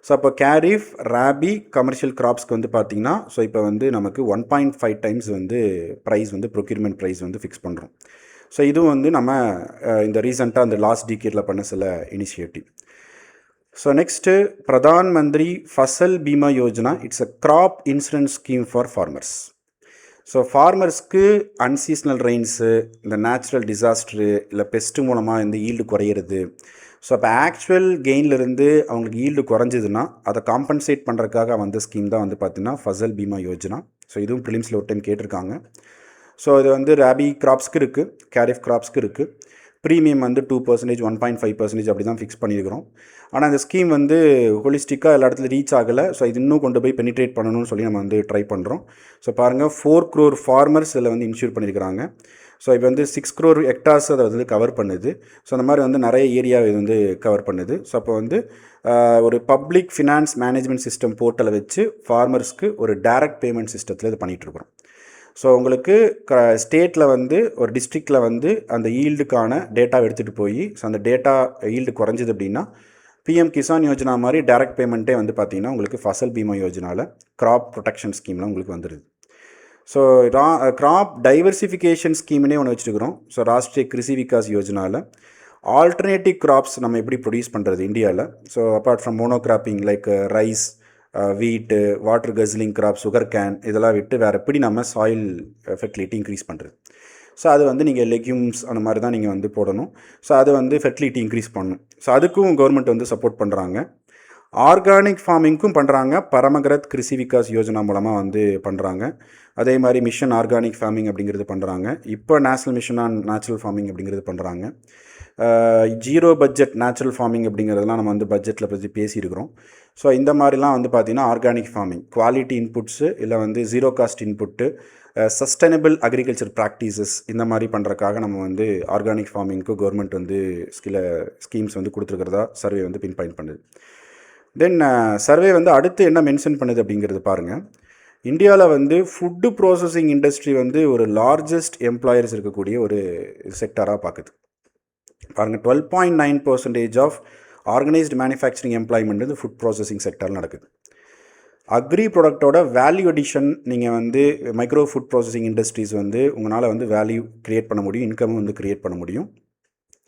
ஸோ அப்போ கேரிஃப், ராபி, கமர்ஷியல் கிராப்ஸ்க்கு வந்து பார்த்திங்கன்னா ஸோ இப்போ வந்து நமக்கு 1.5 டைம்ஸ் வந்து ப்ரைஸ் வந்து ப்ரொக்யூர்மெண்ட் ப்ரைஸ் வந்து ஃபிக்ஸ் பண்ணுறோம். ஸோ இதுவும் வந்து நம்ம இந்த ரீசெண்டாக அந்த லாஸ்ட் டிகேடில் பண்ண சில initiative. So next Pradhan Mantri Fasal Bima Yojana, it's a crop insurance scheme for farmers. So ஃபார்மர்ஸ்க்கு அன்சீசனல் ரெயின்ஸு, இந்த நேச்சுரல் டிசாஸ்டரு, இல்லை பெஸ்ட்டு மூலமாக இந்த ஈல்டு குறையிறது, ஸோ அப்போ ஆக்சுவல் கெயின்லேருந்து அவங்களுக்கு ஈல்டு குறைஞ்சதுன்னா அதை காம்பன்சேட் பண்ணுறதுக்காக வந்த ஸ்கீம் தான் வந்து பார்த்திங்கன்னா ஃபசல் பீமா யோஜனா. ஸோ இதுவும் ப்ரிலிம்ஸில் ஒரு டைம் கேட்டிருக்காங்க. ஸோ இது வந்து ராபி கிராப்ஸ்க்கு இருக்குது, கேரிஃப் கிராப்ஸ்க்கு இருக்குது. ப்ரீமியம் வந்து 2%, 1.5% அப்படி தான் ஃபிக்ஸ் பண்ணியிருக்கிறோம். ஆனால் இந்த ஸ்கீம் வந்து ஹோலிஸ்டிக்காக எல்லா இடத்துல ரீச் ஆகலை. ஸோ இது இன்னும் கொண்டு போய் பெனிட்ரேட் பண்ணணும்னு சொல்லி நம்ம வந்து ட்ரை பண்ணுறோம். ஸோ பாருங்கள், 4 crore ஃபார்மர்ஸ் இதில் வந்து இன்சூர் பண்ணியிருக்கிறாங்க. ஸோ இப்போ வந்து 6 crore ஹெக்டார்ஸ் அதை வந்து கவர் பண்ணுது. ஸோ அந்த மாதிரி வந்து நிறைய ஏரியா இது வந்து கவர் பண்ணுது. ஸோ அப்போ வந்து ஒரு பப்ளிக் ஃபினான்ஸ் மேனேஜ்மெண்ட் சிஸ்டம் போர்ட்டலை வச்சு ஃபார்மர்ஸ்க்கு ஒரு டைரக்ட் பேமெண்ட் சிஸ்டத்தில் இது பண்ணிகிட்ருக்குறோம். ஸோ உங்களுக்கு ஸ்டேட்டில் வந்து ஒரு டிஸ்ட்ரிக்டில் வந்து அந்த ஈல்டுக்கான டேட்டாவை எடுத்துகிட்டு போய், ஸோ அந்த டேட்டா ஈல்டு குறைஞ்சது அப்படின்னா பிஎம் கிசான் யோஜனா மாதிரி டைரக்ட் பேமெண்ட்டே வந்து பார்த்திங்கன்னா உங்களுக்கு ஃபசல் பீமா யோஜனாவில் கிராப் ப்ரொடெக்ஷன் ஸ்கீமில் உங்களுக்கு வந்துடுது. ஸோ கிராப் டைவர்சிஃபிகேஷன் ஸ்கீம்னே ஒன்று வச்சுருக்கிறோம். ஸோ ராஷ்ட்ரிய கிருஷி விகாஸ் யோஜனாவில் ஆல்டர்னேட்டிவ் கிராப்ஸ் நம்ம எப்படி ப்ரொடியூஸ் பண்ணுறது இந்தியாவில். So apart from monocropping like rice, wheat, water guzzling crop, sugarcane இதெல்லாம் விட்டு வேறு எப்படி நம்ம சாயில் ஃபெர்டிலிட்டி இன்க்ரீஸ் பண்ணுறது. ஸோ அது வந்து நீங்கள் லெக்யூம்ஸ் அந்த மாதிரி தான் நீங்கள் வந்து போடணும். ஸோ அது வந்து ஃபெர்டிலிட்டி இன்க்ரீஸ் பண்ணணும். ஸோ அதுக்கும் கவர்மெண்ட் வந்து சப்போர்ட் பண்ணுறாங்க. ஆர்கானிக் ஃபார்மிங்க்கும் பண்ணுறாங்க. பரமகரத் கிருஷி விகாஸ் யோஜனா மூலமாக வந்து பண்ணுறாங்க. அதே மாதிரி மிஷன் ஆர்கானிக் ஃபார்மிங் அப்படிங்கிறது பண்ணுறாங்க. இப்போ national mission on natural farming அப்படிங்கிறது பண்ணுறாங்க. ஜீரோ பட்ஜெட் நேச்சுரல் ஃபார்மிங் அப்படிங்கிறதுலாம் நம்ம வந்து பட்ஜெட்டில் பற்றி பேசியிருக்கிறோம். ஸோ இந்த மாதிரிலாம் வந்து பார்த்திங்கன்னா ஆர்கானிக் ஃபார்மிங், குவாலிட்டி இன்புட்ஸு, இல்லை வந்து zero cost input, sustainable agriculture practices இந்த மாதிரி பண்ணுறக்காக நம்ம வந்து ஆர்கானிக் ஃபார்மிங்க்கு கவர்மெண்ட் வந்து சில ஸ்கீம்ஸ் வந்து கொடுத்துருக்கிறதா சர்வே வந்து பின் பாயிண்ட் பண்ணுது. தென் சர்வே வந்து அடுத்து என்ன மென்ஷன் பண்ணுது அப்படிங்கிறது பாருங்கள். இந்தியாவில் வந்து ஃபுட்டு ப்ராசஸிங் இண்டஸ்ட்ரி வந்து ஒரு லார்ஜஸ்ட் எம்ப்ளாயர்ஸ் இருக்கக்கூடிய ஒரு செக்டராக பார்க்குது. பாருங்கள், 12.9% ஆஃப் ஆர்கனைஸ்டு மேனுஃபேக்சரிங் எம்ப்ளாய்மெண்ட் வந்து ஃபுட் ப்ராசஸிங் செக்டரில் நடக்குது. அக்ரி ப்ராடக்டோட வேல்யூ அடிஷன் நீங்கள் வந்து மைக்ரோ ஃபுட் ப்ராசஸிங் இண்டஸ்ட்ரீஸ் வந்து உங்களால் வந்து வேல்யூ க்ரியேட் பண்ண முடியும், இன்கம் வந்து க்ரியேட் பண்ண முடியும்.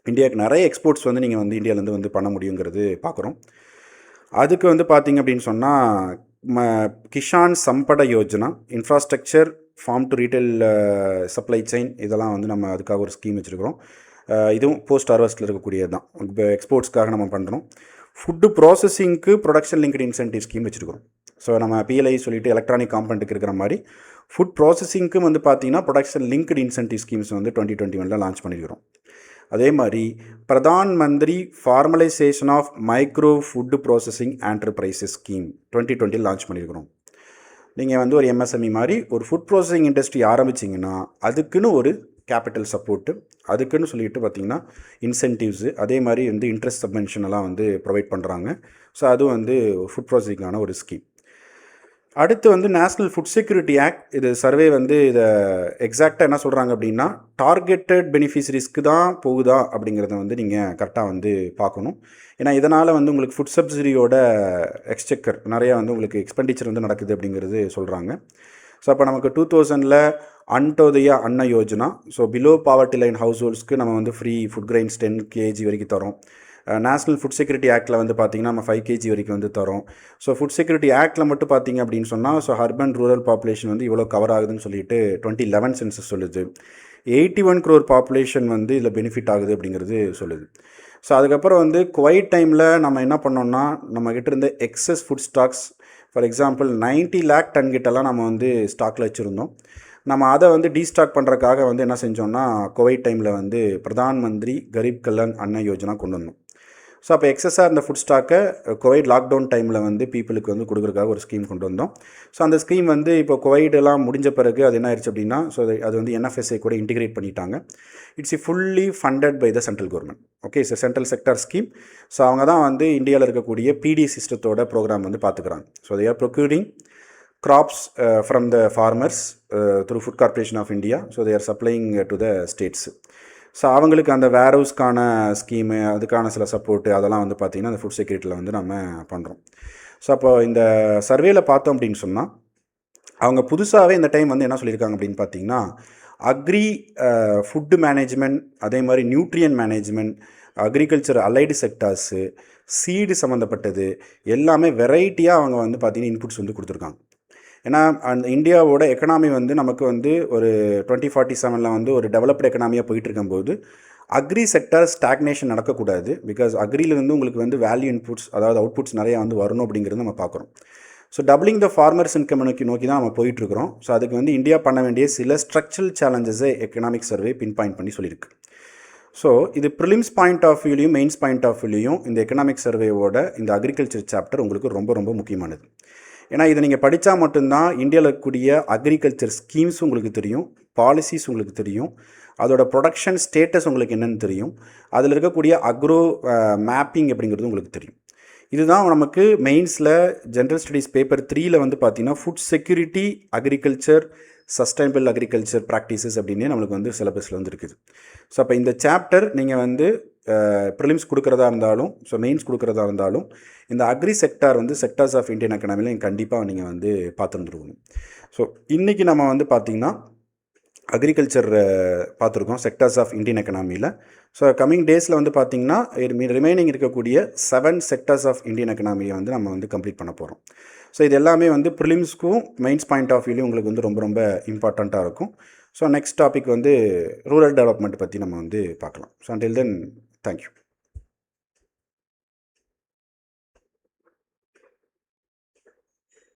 இந்தியாவுக்கு நிறைய எக்ஸ்போர்ட்ஸ் வந்து நீங்கள் வந்து இந்தியாவிலேருந்து வந்து பண்ண முடியுங்கிறது பார்க்குறோம். அதுக்கு வந்து பார்த்திங்க அப்படின்னு சொன்னால் Kisan Sampada Yojana, infrastructure, farm to retail supply chain இதெல்லாம் வந்து நம்ம அதுக்காக ஒரு ஸ்கீம் வச்சுருக்கிறோம். இதுவும் போஸ்ட் ஹார்வெஸ்ட்டில் இருக்கக்கூடியது தான். இப்போ எக்ஸ்போர்ட்ஸ்க்காக நம்ம பண்ணுறோம். ஃபுட்டு ப்ராசஸிங்க்கு ப்ரொடக்ஷன் லிங்க்டு இன்சென்டிவ் ஸ்கீம் வச்சுருக்கிறோம். ஸோ நம்ம பிஎல்ஐ சொல்லிட்டு எலக்ட்ரானிக் காம்பனண்ட்டுக்கு இருக்கிற மாதிரி ஃபுட் ப்ராசஸிங்க்கு வந்து பார்த்திங்கன்னா ப்ரொடக்ஷன் லிங்க்டு இன்சென்டிவ் ஸ்கீம்ஸ் வந்து 2021 லான்ச் பண்ணியிருக்கிறோம். அதே மாதிரி Pradhan Mantri formalisation of micro food processing enterprises scheme 2020 launch பண்ணியிருக்கிறோம். நீங்கள் வந்து ஒரு எம்எஸ்எம்இ மாதிரி ஒரு ஃபுட் ப்ராசஸிங் இண்டஸ்ட்ரி ஆரம்பிச்சிங்கன்னா அதுக்குன்னு ஒரு கேபிட்டல் சப்போர்ட்டு, அதுக்குன்னு சொல்லிட்டு பார்த்திங்கன்னா இன்சென்டிவ்ஸு, அதே மாதிரி வந்து இன்ட்ரெஸ்ட் சப்மென்ஷன் எல்லாம் வந்து ப்ரொவைட் பண்ணுறாங்க. ஸோ அதுவும் வந்து ஃபுட் ப்ராசஸிங்கான ஒரு ஸ்கீம். அடுத்து வந்து நேஷ்னல் ஃபுட் செக்யூரிட்டி ஆக்ட். இது சர்வே வந்து இதை எக்ஸாக்டாக என்ன சொல்கிறாங்க அப்படின்னா டார்கெட்டட் பெனிஃபிஷரிஸ்க்கு தான் போகுதா அப்படிங்கிறத வந்து நீங்கள் கரெக்டாக வந்து பார்க்கணும். ஏன்னா இதனால் வந்து உங்களுக்கு ஃபுட் சப்சிடியோட எக்ஸ்செக்கர் நிறையா வந்து உங்களுக்கு எக்ஸ்பெண்டிச்சர் வந்து நடக்குது அப்படிங்கிறது சொல்கிறாங்க. ஸோ அப்போ நமக்கு 2000 Antyodaya Anna Yojana, so below poverty line ஹவுஸ் ஹோல்ட்ஸ்க்கு நம்ம வந்து ஃப்ரீ ஃபுட் கிரெயின்ஸ் 10 kg வரைக்கும் தரோம். நேஷ்னல் ஃபுட் செக்யூரிட்டி ஆக்டில் வந்து பார்த்திங்கன்னா நம்ம 5 kg வரைக்கும் வந்து தரோம். ஸோ ஃபுட் செக்யூரிட்டி ஆக்டில் மட்டும் பார்த்திங்க அப்படின்னு சொன்னால் ஸோ அர்பன் ரூரல் பாப்புலேஷன் வந்து இவ்வளோ கவர் ஆகுதுன்னு சொல்லிட்டு 2011 சென்சஸ் சொல்லுது. 81 crore பாப்புலேஷன் வந்து இதில் பெனிஃபிட் ஆகுது அப்படிங்கிறது சொல்லுது. ஸோ அதுக்கப்புறம் வந்து குவைட் டைமில் நம்ம என்ன பண்ணோம்னா நம்மக்கிட்ட இருந்த excess food stocks, for example 90 lakh tonne கிட்டலாம் நம்ம வந்து ஸ்டாக்கில் வச்சுருந்தோம். நம்ம அதை வந்து டீஸ்டாக் பண்ணுறதுக்காக வந்து என்ன செஞ்சோம்னா குவைட் டைமில் வந்து பிரதான் மந்திரி கரீப் கல்யாண் அன்ன யோஜனா கொண்டு வந்தோம். ஸோ அப்போ எக்ஸஸாக இருந்த ஃபுட் ஸ்டாக்கை கோவிட் லாக்டவுன் டைமில் வந்து பீப்புளுக்கு வந்து கொடுக்குறதுக்காக ஒரு ஸ்கீம் கொண்டு வந்தோம். ஸோ அந்த ஸ்கீம் வந்து இப்போ கோவிடெல்லாம் முடிஞ்ச பிறகு அது என்ன ஆயிடுச்சு அப்படின்னா ஸோ அது வந்து என்எஃப்எஸ்ஐ கூட இன்டிகிரேட் பண்ணிட்டாங்க. It's fully funded by the central government. Okay, so central sector scheme. So அவங்க தான் வந்து இந்தியாவில் இருக்கக்கூடிய பிடி சிஸ்டத்தோட ப்ரோக்ராம் வந்து பார்த்துக்கிறாங்க. So they are procuring crops from the farmers through Food Corporation of India. So they are supplying to the states. So அவங்களுக்கு அந்த வேர்ஹவுஸ்க்கான ஸ்கீமு, அதுக்கான சில சப்போர்ட்டு அதெல்லாம் வந்து பார்த்திங்கன்னா அந்த ஃபுட் செக்யூரிட்டியில் வந்து நம்ம பண்ணுறோம். ஸோ அப்போ இந்த சர்வேல பார்த்தோம் அப்படின்னு சொன்னால் அவங்க புதுசாகவே இந்த டைம் வந்து என்ன சொல்லியிருக்காங்க அப்படின்னு பார்த்தீங்கன்னா அக்ரி ஃபுட்டு மேனேஜ்மெண்ட், அதே மாதிரி nutrient management, agriculture allied sectors, seed சம்மந்தப்பட்டது எல்லாமே வெரைட்டியாக அவங்க வந்து பார்த்திங்கன்னா இன்புட்ஸ் வந்து கொடுத்துருக்காங்க. ஏன்னா அந்த இந்தியாவோட எக்கனாமி வந்து நமக்கு வந்து ஒரு 2047 வந்து ஒரு டெவலப்டு எக்கனாமியாக போயிட்டு இருக்கும்போது அக்ரி செக்டர் ஸ்டாக்னேஷன் நடக்கக்கூடாது. பிகாஸ் அக்ரியிலேருந்து உங்களுக்கு வந்து வேல்யூ இன்புட்ஸ், அதாவது அவுட்புட்ஸ் நிறையா வந்து வரணும் அப்படிங்கிறது நம்ம பார்க்குறோம். ஸோ டபுளிங் த ஃபார்மர்ஸ் இன்கம் நோக்கி தான் நம்ம போயிட்டுருக்கிறோம். ஸோ அதுக்கு வந்து இந்தியா பண்ண வேண்டிய சில ஸ்ட்ரக்சரல் சேலஞ்சஸை எக்கனாமிக் சர்வே பின் பாயிண்ட் பண்ணி சொல்லியிருக்கு. ஸோ இது ப்ரிலிம்ஸ் பாயிண்ட் ஆஃப் வியூலையும் மெயின்ஸ் பாயிண்ட் ஆஃப் வியூலையும் இந்த எக்கனாமிக் சர்வேவோட இந்த அக்ரிகல்ச்சர் சாப்டர் உங்களுக்கு ரொம்ப ரொம்ப முக்கியமானது. ஏன்னா இதை நீங்கள் படித்தா மட்டும்தான் இந்தியாவில் இருக்கக்கூடிய அக்ரிகல்ச்சர் ஸ்கீம்ஸ் உங்களுக்கு தெரியும், பாலிசிஸ் உங்களுக்கு தெரியும், அதோட ப்ரொடக்ஷன் ஸ்டேட்டஸ் உங்களுக்கு என்னென்னு தெரியும், அதில் இருக்கக்கூடிய அக்ரோ மேப்பிங் அப்படிங்கிறது உங்களுக்கு தெரியும். இதுதான் நமக்கு மெயின்ஸில் ஜென்ரல் ஸ்டடீஸ் பேப்பர் 3ல் வந்து பார்த்திங்கன்னா food security agriculture sustainable agriculture practices அப்படின்னே நம்மளுக்கு வந்து சிலபஸில் வந்து இருக்குது. ஸோ அப்போ இந்த சாப்டர் நீங்கள் வந்து ப்ரிலிம்ஸ் கொடுக்குறதா இருந்தாலும், ஸோ மெயின்ஸ் கொடுக்குறதா இருந்தாலும், இந்த அக்ரி செக்டார் வந்து செக்டார்ஸ் ஆஃப் இந்தியன் எக்கனாமியில் நீங்கள் கண்டிப்பாக நீங்கள் வந்து பார்த்துருந்துருக்கணும். ஸோ இன்றைக்கி நம்ம வந்து பார்த்திங்கன்னா அக்ரிகல்ச்சர் பார்த்துருக்கோம் செக்டார்ஸ் ஆஃப் இந்தியன் எக்கனாமியில். ஸோ கம்மிங் டேஸில் வந்து பார்த்திங்கன்னா ரிமைனிங் இருக்கக்கூடிய 7 செக்டார்ஸ் ஆஃப் இந்தியன் எக்கனாமியை வந்து நம்ம வந்து கம்ப்ளீட் பண்ண போகிறோம். ஸோ இது எல்லாமே வந்து ப்ரிலிம்ஸ்க்கும் மெயின்ஸ் பாயிண்ட் ஆஃப் வியூலையும் உங்களுக்கு வந்து ரொம்ப ரொம்ப இம்பார்ட்டண்ட்டாக இருக்கும். ஸோ நெக்ஸ்ட் டாபிக் வந்து ரூரல் டெவலப்மெண்ட் பற்றி நம்ம வந்து பார்க்கலாம். So until then thank you.